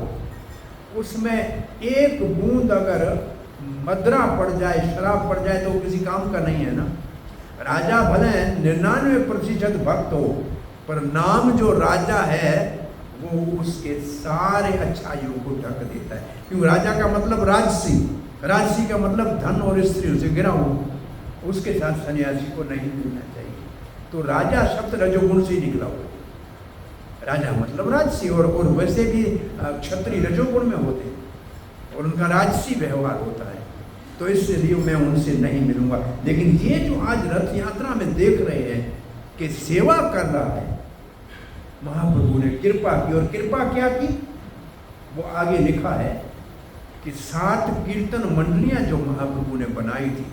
उसमें एक बूंद अगर मदरा पड़ जाए, शराब पड़ जाए तो वो किसी काम का नहीं है ना। राजा भले 99% भक्त हो, पर नाम जो राजा है वो उसके सारे अच्छाइयों को ढक देता है। क्योंकि राजा का मतलब राजसी, राजसी का मतलब धन और स्त्री से घिरा हो, उसके साथ सन्यासी को नहीं मिलना चाहिए। तो राजा शब्द रजोगुण से निकला हुआ। राजा मतलब राजसी, और वैसे भी क्षत्रिय रजोगुण में होते और उनका राजसी व्यवहार होता है। तो इसलिए मैं उनसे नहीं मिलूंगा। लेकिन ये जो आज रथ यात्रा में देख रहे हैं कि सेवा कर रहा है, महाप्रभु ने कृपा की। और कृपा क्या की वो आगे लिखा है कि 7 कीर्तन मंडलियां जो महाप्रभु ने बनाई थी,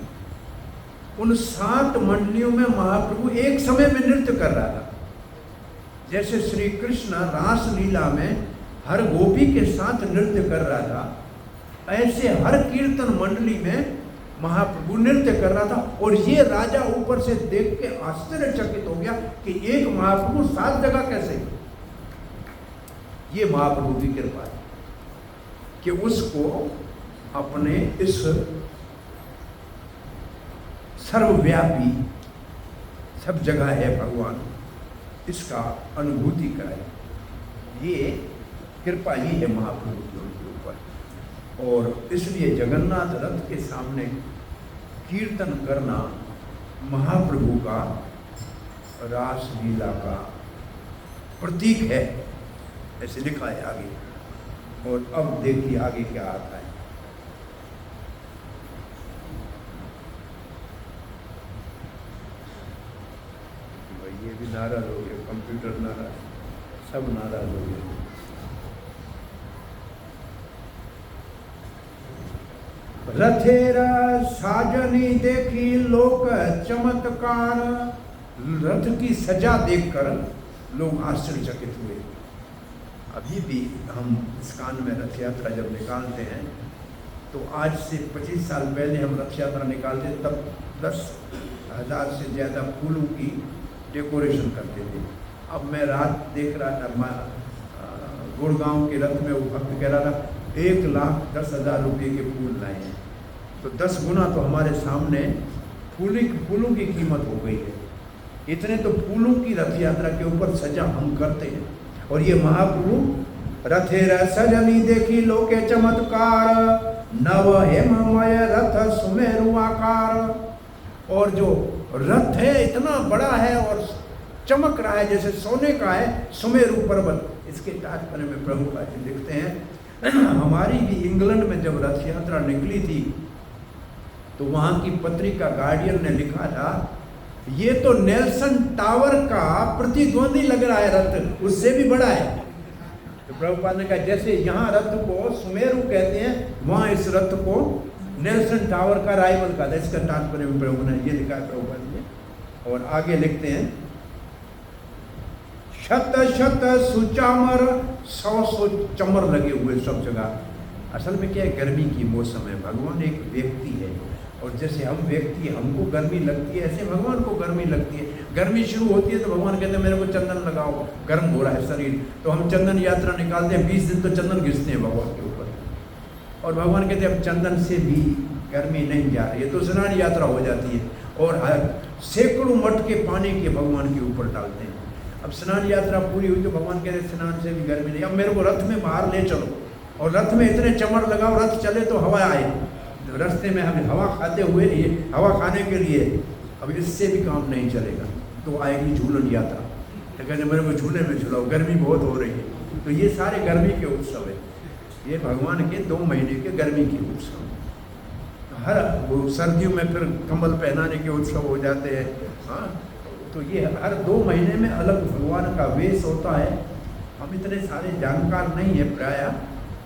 उन 7 मंडलियों में महाप्रभु एक समय में नृत्य कर रहा था। जैसे श्री कृष्ण रास लीला में हर गोपी के साथ नृत्य कर रहा था, ऐसे हर कीर्तन मंडली में महाप्रभु नृत्य कर रहा था। और ये राजा ऊपर से देख के आश्चर्यचकित हो गया कि एक महाप्रभु 7 जगह कैसे। ये महाप्रभु की कृपा है कि उसको अपने इस सर्वव्यापी, सब जगह है भगवान, इसका अनुभूति कराए। ये कृपा ही है महाप्रभु की उनके ऊपर। और इसलिए जगन्नाथ रथ के सामने कीर्तन करना महाप्रभु का रास लीला का प्रतीक है, ऐसे लिखा है आगे। और अब देखिए आगे क्या आता है। ये भी नाराज हो गए, कंप्यूटर नाराज, सब नाराज हो गए। रथेरा साजनी देखी लोक चमत्कार। रथ की सजा देखकर लोग आश्चर्यचकित हुए। अभी भी हम इस्कान में रथ यात्रा जब निकालते हैं तो आज से 25 साल पहले हम रथ यात्रा निकालते, तब 10,000 से ज़्यादा फूलों की डेकोरेशन करते थे। अब मैं रात देख रहा था, गुड़गांव के रथ में वो भक्त कह रहा था 1,10,000 रुपये के फूल लाए हैं। तो 10 गुना तो हमारे सामने फूलों की कीमत हो गई है। इतने तो फूलों की रथ यात्रा के ऊपर सजा हम करते हैं। और ये महाप्रभु रथेरा सजनी देखी लोके चमत्कार, नव हेममय रथ सुमेरु आकार। और जो रथ है इतना बड़ा है और चमक रहा है जैसे सोने का है, सुमेरु पर्वत। इसके तात्पर्य में प्रभुपाद जी लिखते हैं, हमारी भी इंग्लैंड में जब रथ यात्रा निकली थी तो वहाँ की पत्रिका गार्डियन ने लिखा था, ये तो नेल्सन टावर का प्रतिद्वंदी लग रहा है रथ, उससे भी बड़ा है। तो प्रभुपाद ने कहा जैसे यहाँ रथ को सुमेरु कहते हैं, वहाँ इस रथ को नेल्सन टावर का राइवल कहा था। इसका तात्पर्य में प्रभु ने ये लिखा है प्रभुपाद ने। और आगे लिखते हैं, शत शत सुचामर, 100 चमर लगे हुए सब जगह। असल में क्या है, गर्मी की मौसम है, भगवान एक व्यक्ति है और जैसे हम व्यक्ति हमको गर्मी लगती है, ऐसे भगवान को गर्मी लगती है। गर्मी शुरू होती है तो भगवान कहते हैं मेरे को चंदन लगाओ, गर्म हो रहा है शरीर। तो हम चंदन यात्रा निकालते हैं, 20 दिन तो चंदन घिसते हैं भगवान के ऊपर। और भगवान कहते हैं अब चंदन से भी गर्मी नहीं जा रही है, तो स्नान यात्रा हो जाती है। और सैकड़ों मटके पानी के भगवान के ऊपर डालते हैं। अब स्नान यात्रा पूरी हुई तो भगवान कह रहे स्नान से भी गर्मी नहीं, अब मेरे को रथ में बाहर ले चलो, और रथ में इतने चमड़ लगाओ रथ चले तो हवा आए। रास्ते में हम हवा खाते हुए ये हवा खाने के लिए अब इससे भी काम नहीं चलेगा, तो आएगी झूलन यात्रा, तो कहते मेरे को झूले में झूलाओ, गर्मी बहुत हो रही है। तो ये सारे गर्मी के उत्सव है, ये भगवान के 2 महीने के गर्मी के उत्सव। हर वो सर्दियों में फिर कम्बल पहनाने के उत्सव हो जाते हैं। हाँ, तो ये हर 2 महीने में अलग भगवान का वेश होता है। हम इतने सारे जानकार नहीं है प्राय,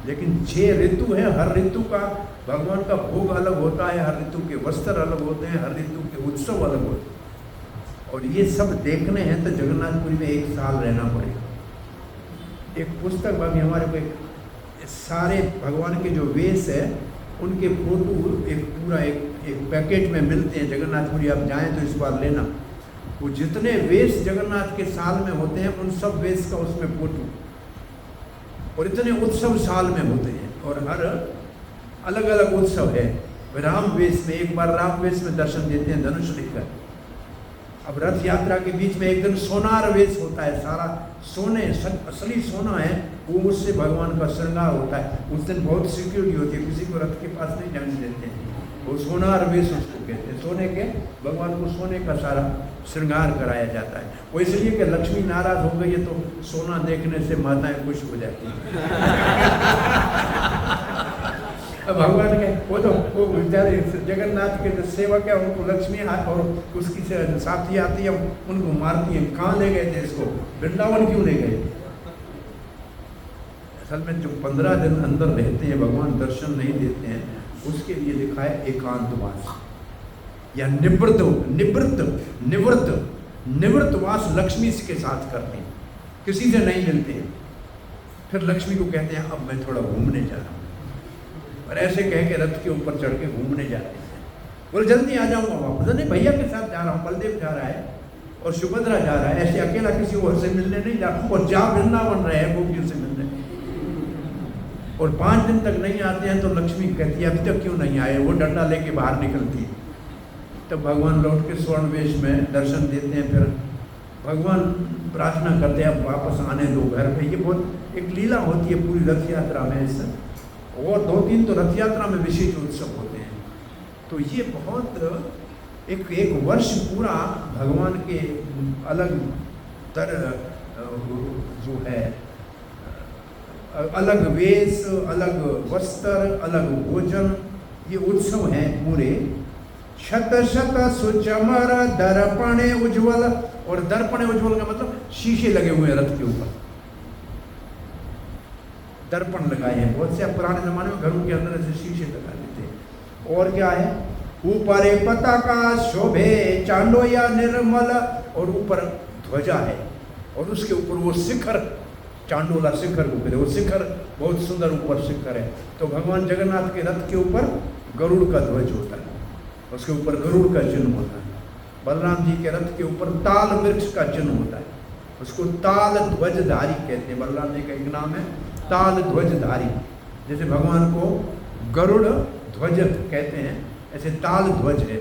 लेकिन 6 ऋतु है, हर ऋतु का भगवान का भोग अलग होता है, हर ऋतु के वस्त्र अलग होते हैं, हर ऋतु के उत्सव अलग होते हैं। और ये सब देखने हैं तो जगन्नाथपुरी में 1 साल रहना पड़ेगा। एक पुस्तक अभी हमारे को सारे भगवान के जो वेश है उनके फोटो एक पूरा एक पैकेट में मिलते हैं। जगन्नाथपुरी आप जाएं तो इस बार लेना, वो जितने वेश जगन्नाथ के साल में होते हैं उन सब वेश का उसमें फोटो, और इतने उत्सव साल में होते हैं और हर अलग अलग उत्सव है। राम वेश में एक बार राम वेश में दर्शन देते हैं धनुष लेकर। अब रथ यात्रा के बीच में एक दिन सोनार वेश होता है, सारा सोने असली सोना है वो, उससे भगवान का श्रृंगार होता है। उस दिन बहुत सिक्योरिटी होती है, किसी को रथ के पास नहीं जाने देते हैं। वो सोनार वेश उसको कहते हैं, सोने के भगवान को सोने का सारा श्रृंगार कराया जाता है। वो इसलिए कि लक्ष्मी नाराज हो गई है तो सोना देखने से माताएं खुश हो जाती हैं। भगवान के वो बेचारे जगन्नाथ के जो सेवक है उनको लक्ष्मी और उसकी साथी आती है, उनको मारती है। कहाँ ले गए थे इसको, वृंदावन क्यों ले गए? असल में जो 15 दिन अंदर रहते हैं भगवान दर्शन नहीं देते हैं, उसके लिए लिखा है एकांतवास या निवृत्तवास लक्ष्मी के साथ करते हैं, किसी से नहीं मिलते हैं। फिर लक्ष्मी को कहते हैं अब मैं थोड़ा घूमने जा रहा हूँ, और ऐसे कह के रथ के ऊपर चढ़ के घूमने जाते हैं। बोले जल्दी आ जाऊंगा वापस, नहीं भैया के साथ जा रहा हूँ, बलदेव जा रहा है और सुभद्रा जा रहा है, ऐसे अकेला किसी और से मिलने नहीं जा रहा। और जा वृंदावन रहे हैं गोपियों से मिलने, और 5 दिन तक नहीं आते हैं तो लक्ष्मी कहती है अभी तक क्यों नहीं आए, वो डंडा लेके बाहर निकलती है। तब भगवान लौट के स्वर्ण वेश में दर्शन देते हैं। फिर भगवान प्रार्थना करते हैं अब वापस आने दो घर पे। ये बहुत एक लीला होती है पूरी रथ यात्रा में इससे, और 2-3 तो रथ यात्रा में विशेष उत्सव होते हैं। तो ये बहुत एक वर्ष पूरा भगवान के अलग जो है अलग वेश, अलग वस्त्र, अलग भोजन, ये उत्सव हैं पूरे। शत शत सुचमर दर्पणे उज्ज्वल, और दर्पणे उज्ज्वल का मतलब शीशे लगे हुए हैं रथ के ऊपर, दर्पण लगाए हैं। बहुत से पुराने जमाने में घरों के अंदर ऐसे शीशे लगा देते हैं। और क्या है, ऊपर पताका शोभे चांदो या निर्मल, और ऊपर ध्वजा है और उसके ऊपर वो शिखर, चांडोला शिखर को कहते हैं, वो शिखर बहुत सुंदर ऊपर शिखर है। तो भगवान जगन्नाथ के रथ के ऊपर गरुड़ का ध्वज होता है, उसके ऊपर गरुड़ का चिन्ह होता है। बलराम जी के रथ के ऊपर ताल वृक्ष का चिन्ह होता है, उसको ताल ध्वजधारी कहते हैं। बलराम जी का एक नाम है ताल ध्वजधारी। जैसे भगवान को गरुड़ ध्वज कहते हैं, ऐसे ताल ध्वज है।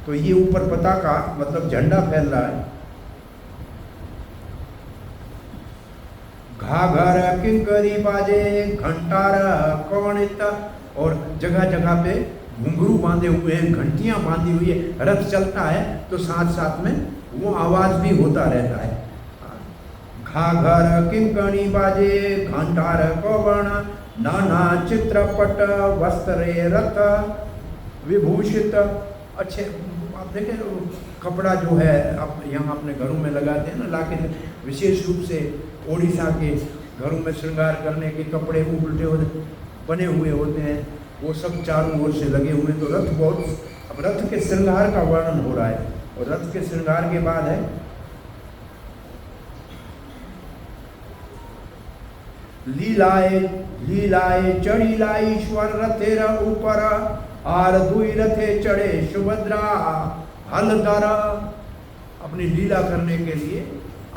तो ये ऊपर पताका मतलब झंडा फैल रहा है। घाघर किंकरी बाजे घंटार कवणित, और जगह जगह पे घुंघरू बांधे हुए हैं, घंटियां बांधी हुई है। रथ चलता है तो साथ साथ में वो आवाज भी होता रहता है। घाघर किंकणी बाजे घंटार कवण, नाना चित्रपट वस्त्रे रथ विभूषित। अच्छे आप देखें कपड़ा जो है आप यहाँ अपने घरों में लगाते हैं ना, लाके विशेष रूप से ओडिशा के घरों में श्रृंगार करने के कपड़े उल्टे बने हुए होते हैं, वो सब चारों ओर से लगे हुए। तो रथ बहुत, अब रथ के श्रृंगार का वर्णन हो रहा है। और रथ के श्रृंगार के बाद है लीलाए चढ़ीला ईश्वर रथेर ऊपर, आर दुई रथे चढ़े सुभद्रा हलधर। अपनी लीला करने के लिए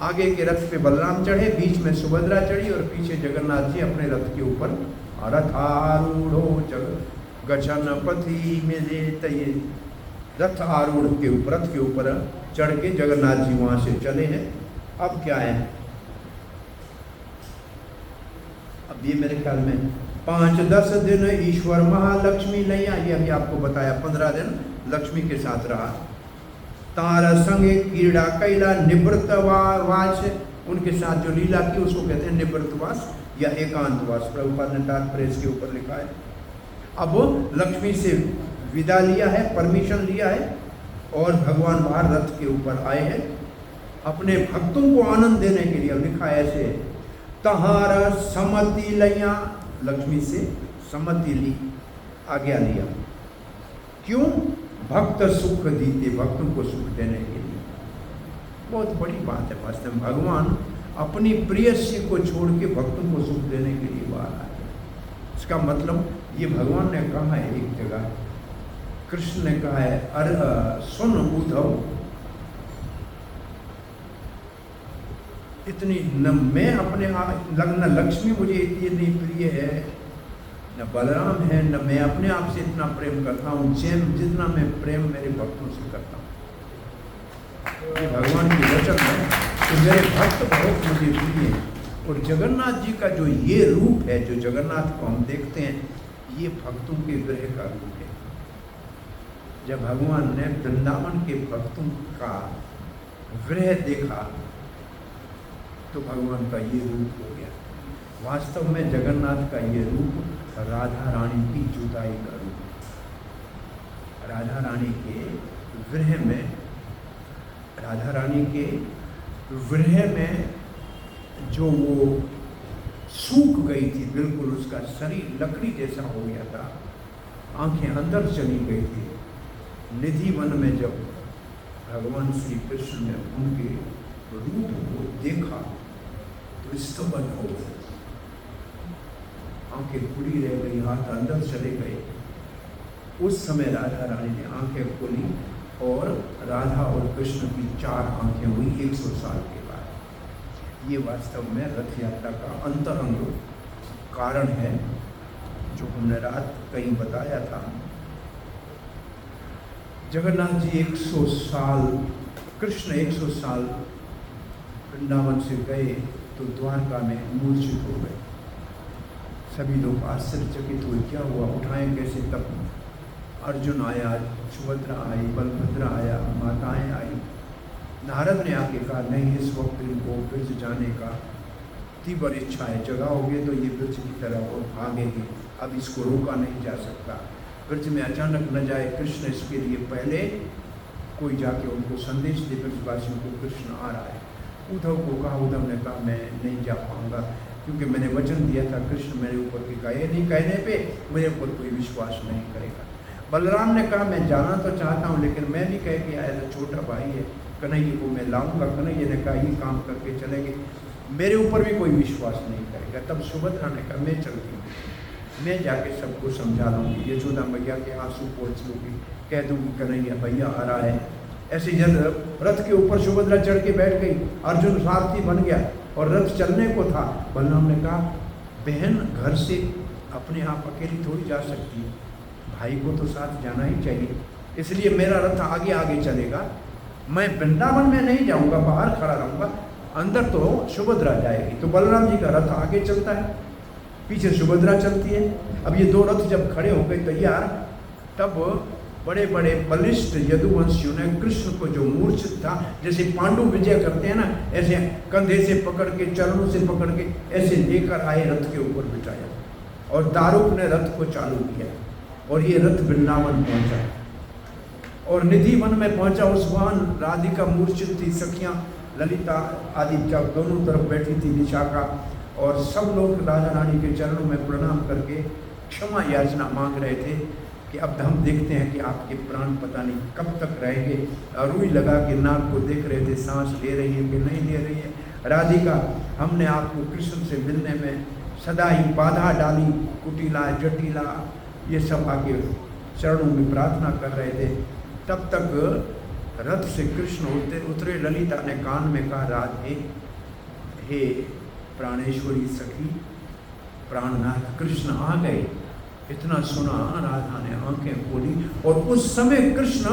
आगे के रथ पे बलराम चढ़े, बीच में सुभद्रा चढ़ी और पीछे जगन्नाथ जी अपने रथ के ऊपर। रथारूढ़ो जग गचन पथि मिले तये, रथ आरूढ़ के ऊपर, रथ के ऊपर चढ़ के जगन्नाथ जी वहां से चले हैं। अब क्या है, अब ये मेरे ख्याल में 5-10 दिन ईश्वर महालक्ष्मी लैया, ये अभी आपको बताया 15 दिन लक्ष्मी के साथ रहा। तारा संगे क्रीड़ा कैला निवृत्तवास, उनके साथ जो लीला की उसको कहते हैं निवृत्तवास या एकांतवास। प्रभुपाद ने तात्पर्य इसके ऊपर लिखा है। अब लक्ष्मी से विदा लिया है, परमिशन लिया है, और भगवान बाहर रथ के ऊपर आए हैं अपने भक्तों को आनंद देने के लिए। लिखा है ऐसे, तहारा सम्मति लैया, लक्ष्मी से सम्मति ली, आज्ञा लिया। क्यों? भक्त सुख दीते, भक्तों को सुख देने के लिए। बहुत बड़ी बात है वास्तव में, भगवान अपनी प्रियसी को छोड़ के भक्तों को सुख देने के लिए बाहर आए। इसका मतलब ये भगवान ने कहा है एक जगह, कृष्ण ने कहा है, अरे सुन उद्धव, इतनी न मैं अपने न लक्ष्मी मुझे इतनी प्रिय है, न बलराम है, न मैं अपने आप से इतना प्रेम करता हूँ जितना मैं प्रेम मेरे भक्तों से करता हूँ। ये भगवान की वचन है कि मेरे भक्त बहुत मुझे प्रिय हैं। और जगन्नाथ जी का जो ये रूप है, जो जगन्नाथ को हम देखते हैं, ये भक्तों के विरह का रूप है। जब भगवान ने वृंदावन के भक्तों का विरह देखा तो भगवान का ये रूप हो गया। वास्तव में जगन्नाथ का ये रूप राधा रानी की जुदाई का रूप है। राधा रानी के विरह में, राधा रानी के विरह में जो वो सूख गई थी, बिल्कुल उसका शरीर लकड़ी जैसा हो गया था, आंखें अंदर चली गई थी। निधि वन में जब भगवान श्री कृष्ण ने उनके रूप को देखा तो स्तब्ध हो गए, आंखें खुली रह गई, हाथ अंदर चले गए। उस समय राधा रानी ने आंखें खोली और राधा और कृष्ण की 4 आंखें हुई 100 साल के बाद। ये वास्तव में रथ यात्रा का अंतरंग कारण है, जो हमने रात कहीं बताया था। जगन्नाथ जी 100 साल, कृष्ण 100 साल वृंदावन से गए तो द्वारका में मूर्छित हो गए। सभी लोग आश्चर्यचकित हुए, क्या हुआ, उठाएं कैसे? तब अर्जुन आया, सुभद्रा आई, बलभद्रा आया, माताएं आई। नारद ने आके कहा, नहीं, इस वक्त इनको ब्रज जाने का तीव्र इच्छा है, जगाओगे तो ये ब्रज की तरफ और भागेंगे, अब इसको रोका नहीं जा सकता। ब्रज में अचानक न जाए कृष्ण, इसके लिए पहले कोई जाके उनको संदेश दे ब्रजवासियों को कृष्ण आ रहा है। उद्धव को कहा, उद्धव ने कहा मैं नहीं जा पाऊंगा, क्योंकि मैंने वचन दिया था कृष्ण मेरे ऊपर की कहे नहीं कहने पे मेरे ऊपर कोई विश्वास नहीं करेगा। बलराम ने कहा, मैं जाना तो चाहता हूँ, लेकिन मैं भी कह के आया था, छोटा भाई है, कन्हैया को मैं लाऊंगा। कन्हैया ने कहा, ये काम करके चलेंगे, मेरे ऊपर भी कोई विश्वास नहीं करेगा। तब सुभद्रा ने कहा, मैं चलती हूँ, मैं जाके सबको समझा लूँगी, यशोदा मैया के आंसू पोंछ लूँगी, कह दूँगी कन्हैया भैया आ रहा है। ऐसे जब रथ के ऊपर सुभद्रा चढ़ के बैठ गई, अर्जुन सारथी बन गया और रथ चलने को था। बलराम ने कहा, बहन घर से अपने आप अकेली थोड़ी जा सकती है, भाई को तो साथ जाना ही चाहिए, इसलिए मेरा रथ आगे आगे चलेगा, मैं वृंदावन में नहीं जाऊंगा, बाहर खड़ा रहूंगा, अंदर तो सुभद्रा जाएगी। तो बलराम जी का रथ आगे चलता है, पीछे सुभद्रा चलती है। अब ये 2 रथ जब खड़े हो गए तैयार, तब बड़े बड़े बलिष्ठ यदुवंशियों ने कृष्ण को, जो मूर्छित था, जैसे पांडु विजय करते हैं ना, ऐसे कंधे से पकड़ के, चरणों से पकड़ के ऐसे लेकर आए, रथ के ऊपर बिठाया और दारुक ने रथ को चालू किया और ये रथ वृंदावन पहुंचा और निधि वन में पहुंचा। उस वहां राधिका मूर्छित थी, सखियां ललिता आदि जब दोनों तरफ बैठी थी, विशाखा, और सब लोग राधा रानी के चरणों में प्रणाम करके क्षमा याचना मांग रहे थे कि अब हम देखते हैं कि आपके प्राण पता नहीं कब तक रहेंगे। रुई लगा के नाक को देख रहे थे, सांस ले रही है कि नहीं ले रही है राधिका। हमने आपको कृष्ण से मिलने में सदा ही बाधा डाली, कुटिला जटिला ये सब आके चरणों में प्रार्थना कर रहे थे। तब तक रथ से कृष्ण उतरे। ललिता ने कान में कहा, राधे, हे प्राणेश्वरी सखी, प्राणनाथ कृष्ण आ गए। इतना सुना, राधा ने आंखें खोली और उस समय कृष्ण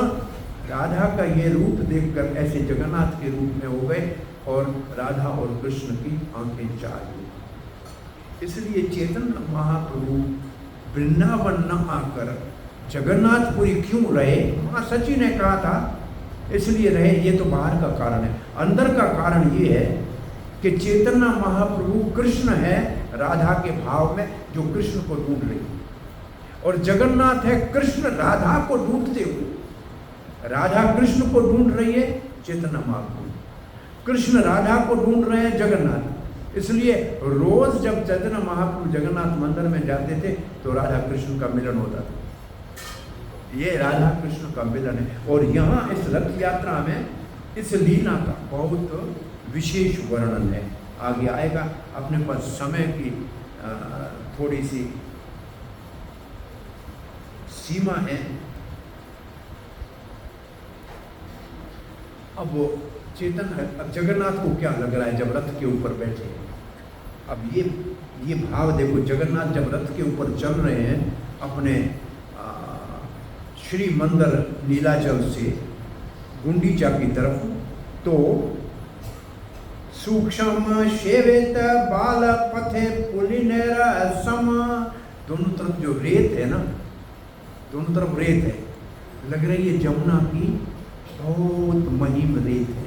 राधा का ये रूप देखकर ऐसे जगन्नाथ के रूप में हो गए और राधा और कृष्ण की आंखें चार हुई। इसलिए चैतन्य महाप्रभु वृंदावन न आकर जगन्नाथपुरी क्यों रहे? माँ सची ने कहा था इसलिए रहे, ये तो बाहर का कारण है। अंदर का कारण ये है कि चैतन्य महाप्रभु कृष्ण है राधा के भाव में, जो कृष्ण को ढूंढ रही, और जगन्नाथ है कृष्ण राधा को ढूंढते हुए। राधा कृष्ण को ढूंढ रही है, चैतन्य महाप्रभु, कृष्ण राधा को ढूंढ रहे हैं, जगन्नाथ। इसलिए रोज जब चैतन्य महाप्रभु जगन्नाथ मंदिर में जाते थे तो राधा कृष्ण का मिलन होता था। ये राधा कृष्ण का मिलन है। और यहाँ इस रथ यात्रा में इस लीला का बहुत विशेष वर्णन है, आगे आएगा। अपने पास समय की थोड़ी सी सीमा है। अब वो अब जगन्नाथ को क्या लग रहा है जब रथ के ऊपर बैठे? अब ये भाव देखो, जगन्नाथ जब रथ के ऊपर चल रहे हैं अपने श्री मंदिर नीलाचल से गुंडीचा की तरफ, तो सूक्ष्म शेवेत बाल पथे पुलिनेर सम, दोनों तरफ जो रेत है ना, दोनों तरफ रेत है, लग रही है जमुना की बहुत महीम रेत है।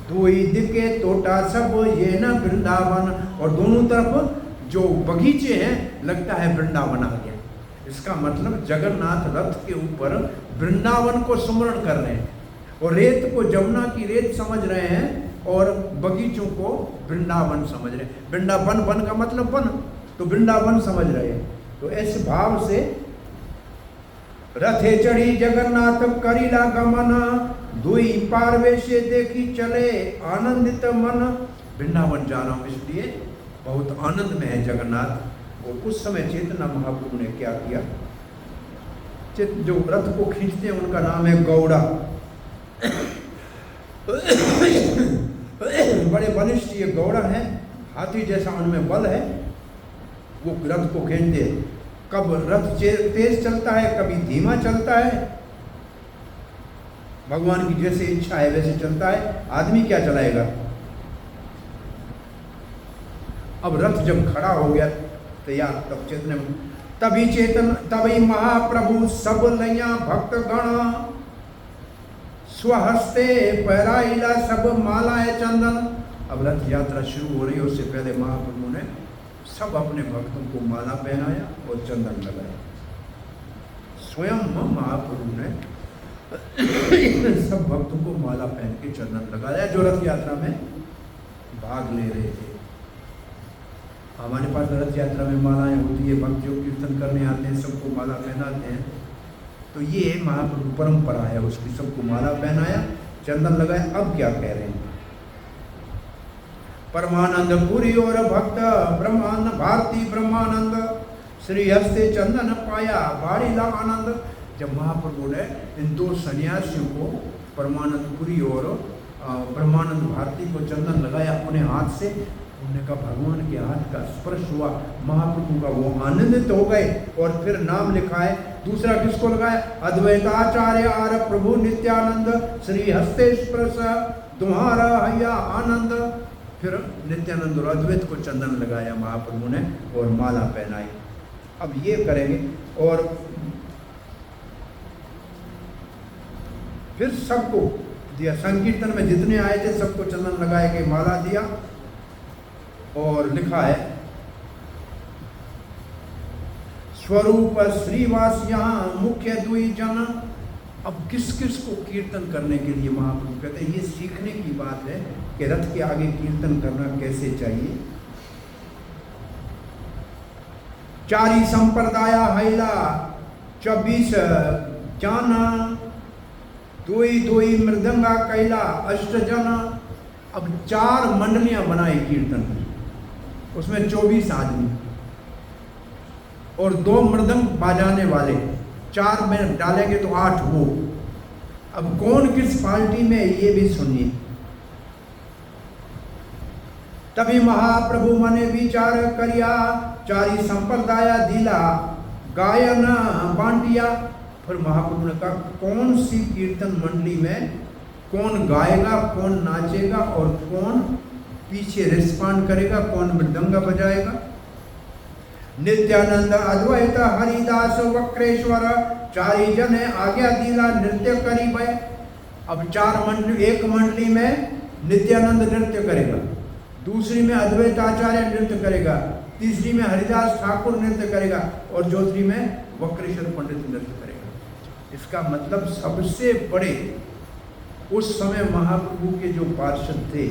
दो दिखे तोटा सब ये न वृंदावन, और दोनों तरफ जो बगीचे हैं लगता है वृंदावन आ गया। इसका मतलब जगन्नाथ रथ के ऊपर वृंदावन को स्मरण कर रहे हैं, और रेत को जमुना की रेत समझ रहे हैं और बगीचों को वृंदावन समझ रहे हैं। वृंदावन, वन का मतलब वन, तो वृंदावन समझ रहे हैं। तो ऐसे भाव से रथे चढ़ी जगन्नाथ करीला गमन, दुई पारवे से देखी चले आनंदित मन। वृंदावन जा रहा हूं इसलिए बहुत आनंद में है जगन्नाथ। और उस समय चैतन्य महाप्रभु ने क्या किया? जो रथ को खींचते हैं उनका नाम है गौड़ा। बड़े बलिष्ठ ये गौड़ा है, हाथी जैसा उनमें बल है। वो रथ को खींचते हैं। कब रथ तेज चलता है, कभी धीमा चलता है, भगवान की जैसे इच्छा है वैसे चलता है। आदमी क्या चलाएगा? अब रथ जब खड़ा हो गया तैयार, तभी महाप्रभु सब लैया भक्त गण, स्वहस्ते पैराइला सब मालाए चंदन। अब रथ यात्रा शुरू हो रही है, उससे पहले महाप्रभु ने सब अपने भक्तों को माला पहनाया और चंदन लगाया। स्वयं महाप्रभु ने सब भक्तों को माला पहन के चंदन लगाया जो रथ यात्रा में भाग ले रहे थे। हमारे पास रथ यात्रा में मालाएं होती है, भक्त जो कीर्तन करने आते हैं सबको माला पहनाते हैं। तो ये महाप्रभु परंपरा है उसकी, सबको माला पहनाया, चंदन लगाया। अब क्या कह रहे हैं? परमानंद पुरी और भक्त ब्रह्मानंद भारती ब्रह्मानंद, श्री हस्ते चंदन पाया बाड़ी ला आनंद। जब महाप्रभु ने इन दो सन्यासियों को परमानंद पुरी और ब्रह्मानंद भारती को चंदन लगाया अपने हाथ से, उन्होंने कहा भगवान के हाथ का स्पर्श हुआ, महाप्रभु का वो आनंदित हो गए। और फिर नाम लिखा है, दूसरा किसको लगाया? अद्वैताचार्य आर प्रभु नित्यानंद, श्री हस्ते स्पर्श तुम्हारा हैया आनंद। फिर नित्यानंद और अद्वैत को चंदन लगाया महाप्रभु ने और माला पहनाई। अब ये करेंगे और फिर सबको दिया, संकीर्तन में जितने आए थे सबको चंदन लगाए के माला दिया। और लिखा है स्वरूप श्रीवास यहाँ मुख्य दुई जन। अब किस किस को कीर्तन करने के लिए महाप्रभु कहते हैं, ये सीखने की बात है कि रथ के आगे कीर्तन करना कैसे चाहिए। चारी संप्रदाया हैला 24 जाना, दुई दुई मृदंगा कैला अष्ट जन। अब 4 मंडलियां बनाई कीर्तन की, उसमें 24 आदमी और 2 मृदंग बाजाने वाले, 4 में डालेंगे तो 8 वो। अब कौन किस पार्टी में ये भी सुनिए। तभी महाप्रभु मने विचार करिया, चारी संप्रदाय दिला गायन बांटिया। फिर महाप्रभु ने कहा कौन सी कीर्तन मंडली में कौन गाएगा, कौन नाचेगा और कौन पीछे रिस्पॉन्ड करेगा, कौन मृदंगा बजाएगा। नित्यानंद अद्वैत हरिदास वक्रेश्वर चारी जने आज्ञा दिला नृत्य करी भय। अब चार मंडली, एक मंडली में नित्यानंद नृत्य करेगा, दूसरी में अद्वैत आचार्य नृत्य करेगा, तीसरी में हरिदास ठाकुर नृत्य करेगा और चौथी में वक्रेश्वर पंडित नृत्य करेगा। इसका मतलब सबसे बड़े उस समय महाप्रभु के जो पार्षद थे,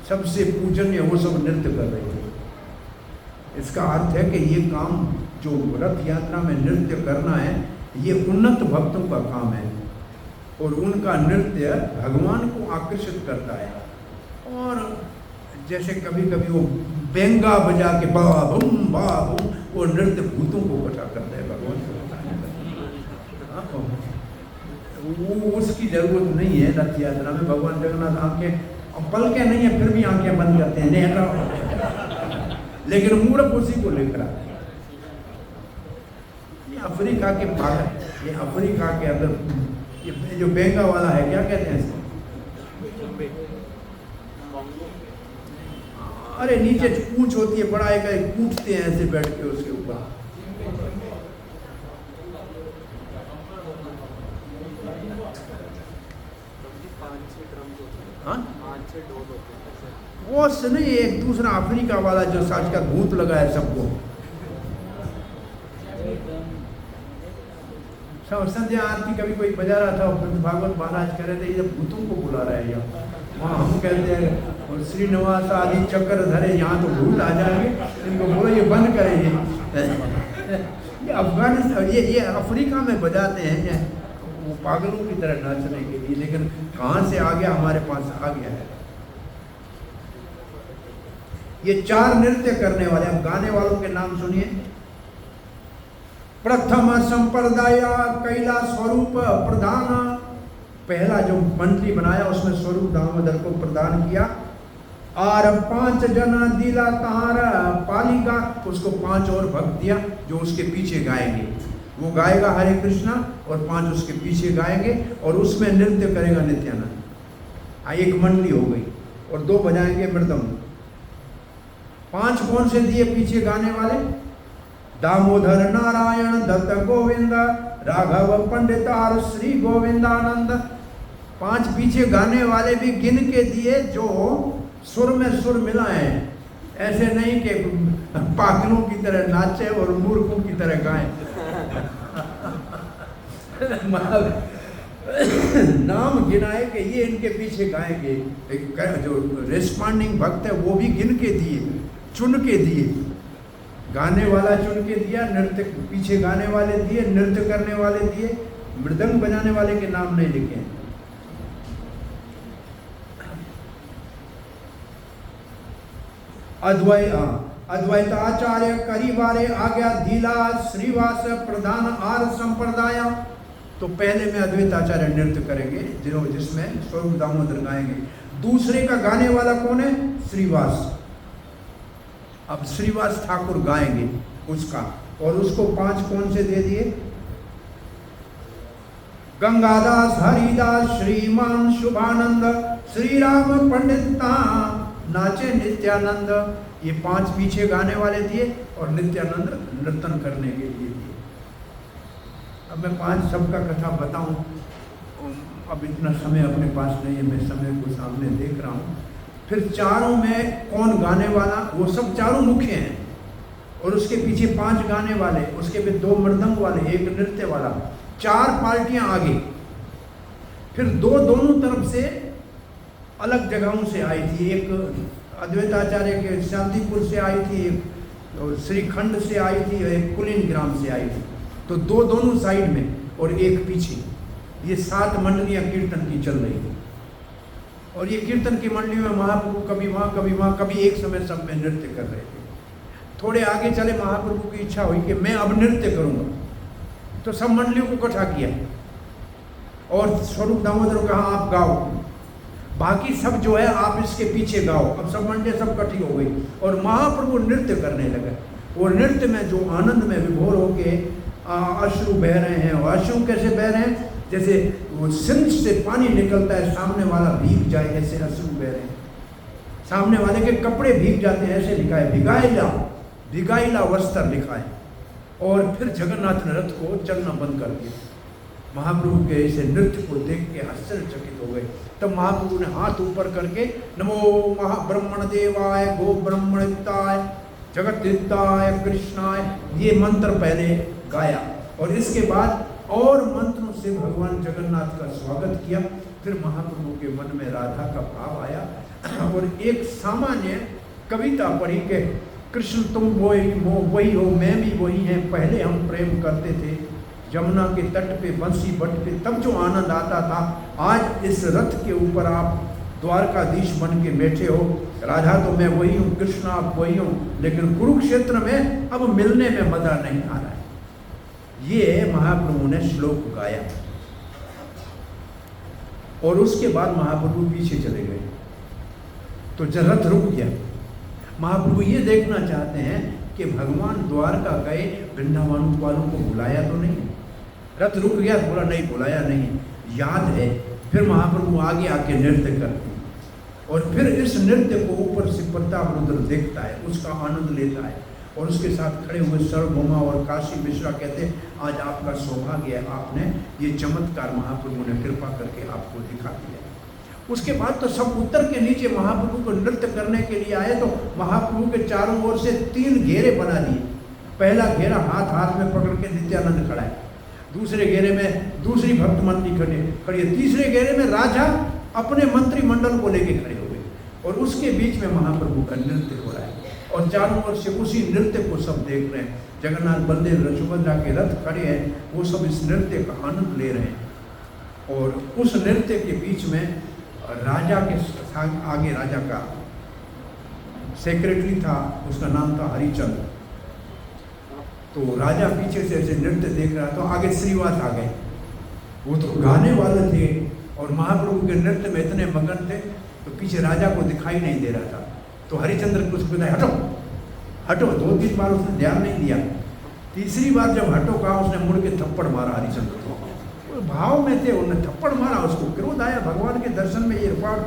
सबसे पूजनीय, वो सब नृत्य कर रहे थे। इसका अर्थ है कि ये काम जो रथ यात्रा में नृत्य करना है, ये उन्नत भक्तों का काम है और उनका नृत्य भगवान को आकर्षित करता है। और जैसे कभी कभी वो बेंगा बजा के बा बूम वो नृत्य भूतों को इकट्ठा करता है, भगवान को वो उसकी जरूरत नहीं है। रथ यात्रा में भगवान जगन्नाथ आंखें पलके नहीं है फिर भी आंखें बंद करते हैं, नहीं, लेकिन मूर्ख उसी को लेकर आते हैं। ये अफ्रीका के पागल, ये अफ्रीका के अंदर ये जो बेंगा वाला है, क्या कहते हैं इसको? अरे नीचे पूंछ होती है, बड़ा एक कूटते हैं ऐसे बैठ के उसके ऊपर। वो नहीं, एक दूसरा अफ्रीका वाला जो साज का भूत लगा है सबको। संध्या आरती कभी कोई बजा रहा था, भागवत महाराज कह रहे थे ये भूतों को बुला रहा है यहाँ। वहाँ हम कहते हैं और श्रीनिवास आदि चक्कर धरे, यहाँ तो भूत आ जाएंगे, इनको बोलो ये बंद करेंगे। ये अफगानिस्तान, ये अफ्रीका में बजाते हैं वो पागलों की तरह नाचने के लिए, लेकिन कहाँ से आ गया, हमारे पास आ गया है। ये चार नृत्य करने वाले, अब गाने वालों के नाम सुनिए। प्रथम संप्रदाय कैला स्वरूप प्रधान, पहला जो मंडली बनाया उसमें स्वरूप दामोदर को प्रदान किया। और 5 जना दिला तार पालिका, उसको 5 और भक्त दिया जो उसके पीछे गाएंगे। वो गाएगा हरे कृष्णा और 5 उसके पीछे गाएंगे और उसमें नृत्य करेगा नित्यानंद। एक मंडली हो गई और 2 बजाएंगे मृदंग। 5 कौन से दिए पीछे गाने वाले? दामोदर नारायण दत्त गोविंद राघव पंडित और श्री गोविंदानंद। 5 पीछे गाने वाले भी गिन के दिए जो सुर में सुर मिलाएं, ऐसे नहीं कि पागलों की तरह नाचे और मूर्खों की तरह गाएं। नाम गिनाए कि ये इनके पीछे गाएंगे। जो रिस्पॉन्डिंग भक्त है वो भी गिन के दिए, चुन के दिए। गाने वाला चुन के दिया, नृत्य पीछे गाने वाले दिए, नृत्य करने वाले दिए, मृदंग बजाने वाले के नाम नहीं लिखे। अद्वैताचार्य करीबारे आज्ञा धीला श्रीवास प्रधान आर संप्रदाय। तो पहले में अद्वैताचार्य नृत्य करेंगे जिसमें स्वरूप दामोदर गाएंगे। दूसरे का गाने वाला कौन है? श्रीवास। अब श्रीवास ठाकुर गाएंगे उसका, और उसको 5 कौन से दे दिए? गंगादास हरिदास श्रीमान शुभानंद श्री राम पंडिता नाचे नित्यानंद। ये 5 पीछे गाने वाले दिए और नित्यानंद नर्तन करने के लिए दिए। अब मैं 5 सबका कथा बताऊं, अब इतना समय अपने पास नहीं है, मैं समय को सामने देख रहा हूँ। फिर चारों में कौन गाने वाला? वो सब चारों मुख्य हैं और उसके पीछे 5 गाने वाले, उसके भी 2 मृदंग वाले, 1 नृत्य वाला। 4 पार्टियां आगे। फिर 2 दोनों तरफ से अलग जगहों से आई थी। एक अद्वैताचार्य के शांतिपुर से आई थी, एक श्रीखंड से आई थी और एक कुलीन ग्राम से आई थी। तो 2 दोनों साइड में और 1 पीछे। ये 7 मंडलियां कीर्तन की चल रही थी। और ये कीर्तन की मंडली में महाप्रभु कभी वहाँ कभी वहाँ, कभी एक समय सब में नृत्य कर रहे थे। थोड़े आगे चले, महाप्रभु की इच्छा हुई कि मैं अब नृत्य करूँगा, तो सब मंडलियों को इकट्ठा किया और स्वरूप दामोदर को कहा आप गाओ, बाकी सब जो है आप इसके पीछे गाओ। अब सब मंडलियाँ सब इकट्ठी हो गई और महाप्रभु नृत्य करने लगे। और नृत्य में जो आनंद में विभोर होके अश्रु बह रहे हैं। और अश्रु कैसे बह रहे हैं? जैसे वो सिंच से पानी निकलता है, सामने वाला भीग जाए, ऐसे अश्रु बह रहे हैं। सामने वाले के कपड़े भीग जाते हैं, ऐसे लिखा है भिगाइला वस्त्र लिखा है। और फिर जगन्नाथ ने रथ को चलना बंद कर दिया। महाप्रभु के ऐसे नृत्य को देख के आश्चर्यचकित हो गए। तब महाप्रभु ने हाथ ऊपर करके नमो महाब्रह्मण देवाय गो ब्रह्मणिताय जगतहिताय कृष्णाय ये मंत्र पहले गाया, और इसके बाद और मंत्रों से भगवान जगन्नाथ का स्वागत किया। फिर महाप्रभु के मन में राधा का भाव आया और एक सामान्य कविता पढ़ी के कृष्ण तुम वही हो, मैं भी वही है, पहले हम प्रेम करते थे यमुना के तट पे बंसी बट पे, तब जो आनंद आता था, आज इस रथ के ऊपर आप द्वारकाधीश बन के बैठे हो। राधा तो मैं वही हूँ, कृष्ण आप वही हूँ, लेकिन कुरुक्षेत्र में अब मिलने में मजा नहीं आ रहा है। ये महाप्रभु ने श्लोक गाया और उसके बाद महाप्रभु पीछे चले गए। तो रथ रुक गया। महाप्रभु ये देखना चाहते हैं कि भगवान द्वारका गए, वृंदावन वालों को बुलाया तो नहीं। रथ रुक गया, बोला नहीं बुलाया नहीं, याद है। फिर महाप्रभु आगे आके नृत्य करते हैं और फिर इस नृत्य को ऊपर से प्रताप रुद्र देखता है, उसका आनंद लेता है। और उसके साथ खड़े हुए सार्वभौमा और काशी मिश्रा कहते हैं आज आपका सौभाग्य है, आपने ये चमत्कार महाप्रभु ने कृपा करके आपको दिखा दिया। उसके बाद तो सब उत्तर के नीचे महाप्रभु को नृत्य करने के लिए आए। तो महाप्रभु के चारों ओर से 3 घेरे बना दिए। पहला घेरा हाथ हाथ में पकड़ के नित्यानंद खड़ा है, दूसरे घेरे में दूसरी भक्त मंत्री खड़ी है, तीसरे घेरे में राजा अपने मंत्रिमंडल को लेके खड़े हो गए और उसके बीच में महाप्रभु का नृत्य हो रहा है। और चारों ओर से उसी नृत्य को सब देख रहे हैं। जगन्नाथ बलदेव सुभद्रा के रथ खड़े हैं, वो सब इस नृत्य का आनंद ले रहे हैं। और उस नृत्य के बीच में राजा के आगे राजा का सेक्रेटरी था, उसका नाम था हरिचंद्र। तो राजा पीछे से ऐसे नृत्य देख रहा, तो आगे श्रीवास आ गए, वो तो गाने वाले थे और महाप्रभु के नृत्य में इतने मगन थे, तो पीछे राजा को दिखाई नहीं दे रहा था। तो हरिचंद्र कुछ बताया हटो हटो, 2-3 बार उसने ध्यान नहीं दिया। तीसरी बार जब हटो कहा, उसने मुड़ के थप्पड़ मारा हरिचंद्र को। भाव में थे, उन्होंने थप्पड़ मारा, उसको क्रोध आया भगवान के दर्शन में। ये रिकॉर्ड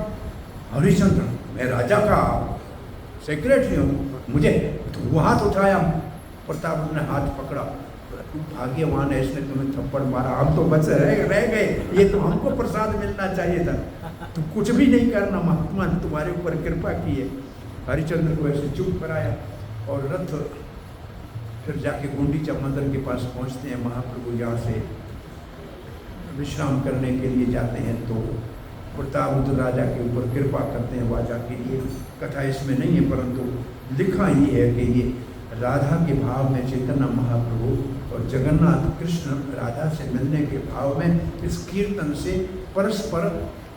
हरिचंद्र, मैं राजा का सेक्रेटरी हूँ, मुझे तो वो हाथ उठाया, प्रताप ने हाथ पकड़ा, तू भाग्यवान है, इसने तुम्हें थप्पड़ मारा, हम तो बच रह गए, ये तो हमको प्रसाद मिलना चाहिए था, तू कुछ भी नहीं करना, महात्मा ने तुम्हारे ऊपर कृपा की है। हरिचंद्र को ऐसे चुप कराया और रथ फिर जाके गुंडीचा मंदिर के पास पहुँचते हैं। महाप्रभु यहाँ से विश्राम करने के लिए जाते हैं तो प्रतापरुद्र राजा के ऊपर कृपा करते हैं वाचा के लिए। कथा इसमें नहीं है, परंतु लिखा ये है कि ये राधा के भाव में चैतन्य महाप्रभु और जगन्नाथ कृष्ण राधा से मिलने के भाव में इस कीर्तन से परस्पर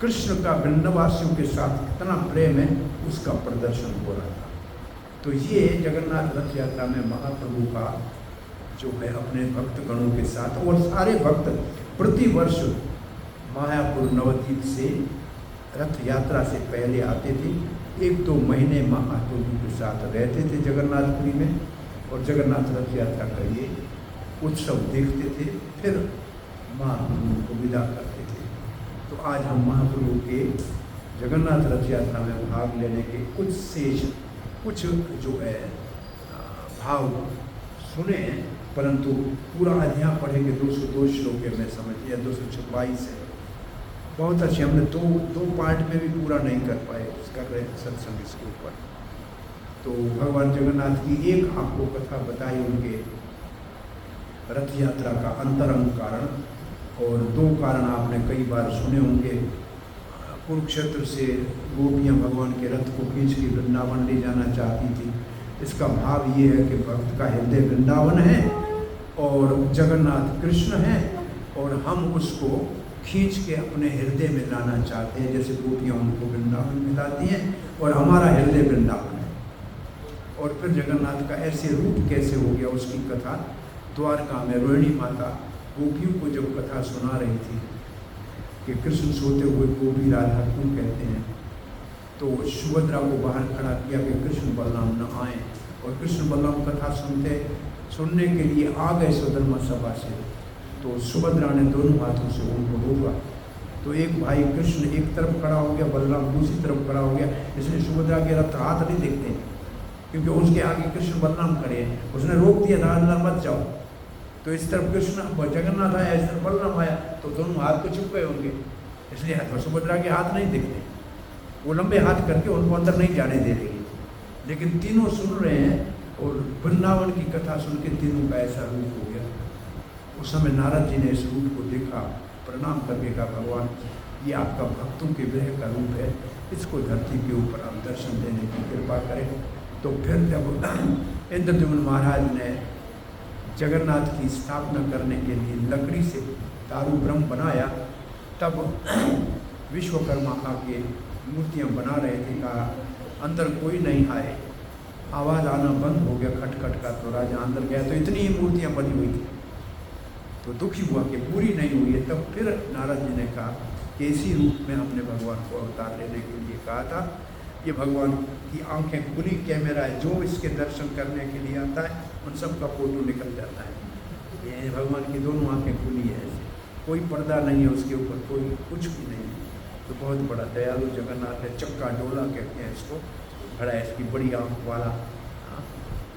कृष्ण का वृंदावासियों के साथ कितना प्रेम है उसका प्रदर्शन हो रहा था। तो ये जगन्नाथ रथ यात्रा में महाप्रभु का जो है अपने भक्तगणों के साथ, और सारे भक्त प्रतिवर्ष मायापुर नवद्वीप से रथ यात्रा से पहले आते थे, 1-2 महीने महाप्रभु के साथ रहते थे जगन्नाथपुरी में और जगन्नाथ रथ यात्रा का ये उत्सव देखते थे, फिर महाप्रभु को विदा करते थे। तो आज हम महाप्रभु के जगन्नाथ रथ यात्रा में भाग लेने के कुछ जो है भाव सुने, परंतु पूरा अध्याय पढ़ेंगे 202 श्लोक है, मैं समझ लिया 222 है, बहुत अच्छे। हमने दो पार्ट में भी पूरा नहीं कर पाए, कर रहे हैं सत्संग इसके ऊपर। तो भगवान जगन्नाथ की एक आपको कथा बताई, उनके रथ यात्रा का अंतरंग कारण, और 2 कारण आपने कई बार सुने होंगे। कुरुक्षेत्र से गोपियाँ भगवान के रथ को खींच के वृंदावन ले जाना चाहती थी। इसका भाव ये है कि भक्त का हृदय वृंदावन है और जगन्नाथ कृष्ण है, और हम उसको खींच के अपने हृदय में लाना चाहते हैं, जैसे गोपियाँ उनको वृंदावन में लाती हैं और हमारा हृदय वृंदावन है। और फिर जगन्नाथ का ऐसे रूप कैसे हो गया, उसकी कथा द्वारका में रोहिणी माता गोपियों को जब कथा सुना रही थी कि कृष्ण सोते हुए गोपी राधा क्यों कहते हैं, तो सुभद्रा को बाहर खड़ा किया कि कृष्ण बलराम न आए और कृष्ण बलराम कथा सुनने के लिए आ गए सुधर्मा सभा से। तो सुभद्रा ने दोनों हाथों से उनको रोका। तो एक भाई कृष्ण एक तरफ खड़ा हो गया, बलराम दूसरी तरफ खड़ा हो गया। इसलिए सुभद्रा के रथ हाथ नहीं देखते, क्योंकि उसके आगे कृष्ण बलराम खड़े हैं। उसने रोक दिया था, अंदर मत जाओ। तो इस तरफ कृष्ण जगन्नाथ आया, इस तरफ बलराम आया, तो दोनों हाथ तो छुप गए होंगे, इसलिए तो सुभद्रा के हाथ नहीं दिखते। वो लंबे हाथ करके उनको अंदर नहीं जाने दे रही है। लेकिन तीनों सुन रहे हैं और वृंदावन की कथा सुन के तीनों का ऐसा रूप हो गया। उस समय नारद जी ने इस रूप को देखा, प्रणाम करके कहा, भगवान ये आपका भक्तों के विरह का रूप है, इसको धरती के ऊपर आप दर्शन देने की कृपा करें। तो फिर जब इंद्रद्युम्न महाराज ने जगन्नाथ की स्थापना करने के लिए लकड़ी से दारू ब्रह्म बनाया, तब विश्वकर्मा आके मूर्तियाँ बना रहे थे। कहा अंदर कोई नहीं आए, आवाज़ आना बंद हो गया खटखट का। तो राजा अंदर गया तो इतनी ही मूर्तियाँ बनी हुई थी। तो दुखी हुआ कि पूरी नहीं हुई है। तब फिर नारद जी ने कहा कि इसी रूप में हमने भगवान को अवतार लेने के लिए कहा था। ये भगवान की आंखें खुली कैमरा है, जो इसके दर्शन करने के लिए आता है उन सब का फोटो निकल जाता है। ये भगवान की दोनों आंखें खुली है, ऐसे कोई पर्दा नहीं है उसके ऊपर, कोई कुछ भी नहीं है। तो बहुत बड़ा दयालु जगन्नाथ है, चक्का डोला कहते हैं इसको, बड़ा इसकी बड़ी आंख वाला। हाँ,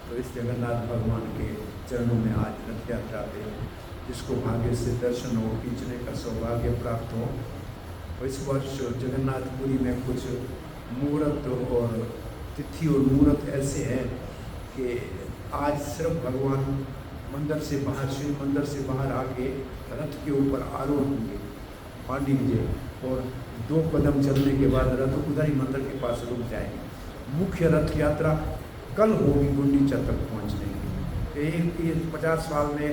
तो इस जगन्नाथ भगवान के चरणों में आज रथ यात्रा पे जिसको भाग्य से दर्शन हो, खींचने का सौभाग्य प्राप्त हो। इस वर्ष जगन्नाथपुरी में कुछ मुहूर्त और तिथि और मुहूर्त ऐसे हैं कि आज सिर्फ भगवान मंदिर से बाहर, शिव मंदिर से बाहर आके रथ के ऊपर आरूढ़ होंगे पांडित्य, और 2 कदम चलने के बाद रथ उधर ही मंदिर के पास रुक जाएंगे। मुख्य रथ यात्रा कल होगी गुंडीचा तक पहुँचने की। 50 साल में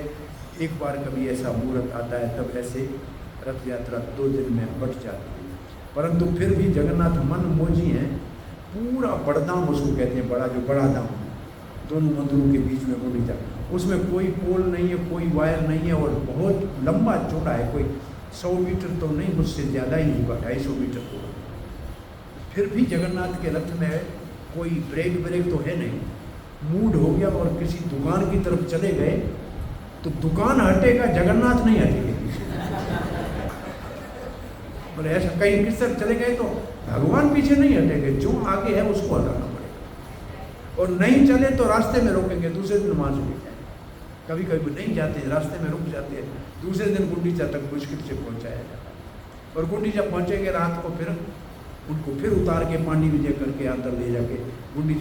एक बार कभी ऐसा मुहूर्त आता है, तब ऐसे रथ यात्रा 2 दिन में बट जाती है। परंतु फिर भी जगन्नाथ मन मोजी हैं, पूरा बड़धाम उसको कहते हैं, बड़ा जो बड़ा धाम, दोनों मंदिरों के बीच में गुंडीचा, उसमें कोई पोल नहीं है, कोई वायर नहीं है, और बहुत लंबा चौड़ा है, कोई 100 मीटर तो नहीं, मुझसे ज़्यादा ही होगा, 250 मीटर होगा। फिर भी जगन्नाथ के रथ में कोई ब्रेक तो है नहीं। मूड हो गया और किसी दुकान की तरफ चले गए तो दुकान हटेगा, जगन्नाथ नहीं हटेंगे। बोले ऐसा कहीं किस तरफ चले गए तो भगवान पीछे नहीं हटेंगे, जो आगे है उसको हटाना पड़ेगा। और नहीं चले तो रास्ते में रोकेंगे, दूसरे दिन वहाँ से ले जाए। कभी कभी नहीं जाते, रास्ते में रुक जाते हैं, दूसरे दिन गुंडीचा तक मुश्किल से पहुँचाया जाता है। और गुंडीचा पहुँचेंगे रात को, फिर उनको फिर उतार के पानी विजय करके अंदर ले जाके गुंडीचा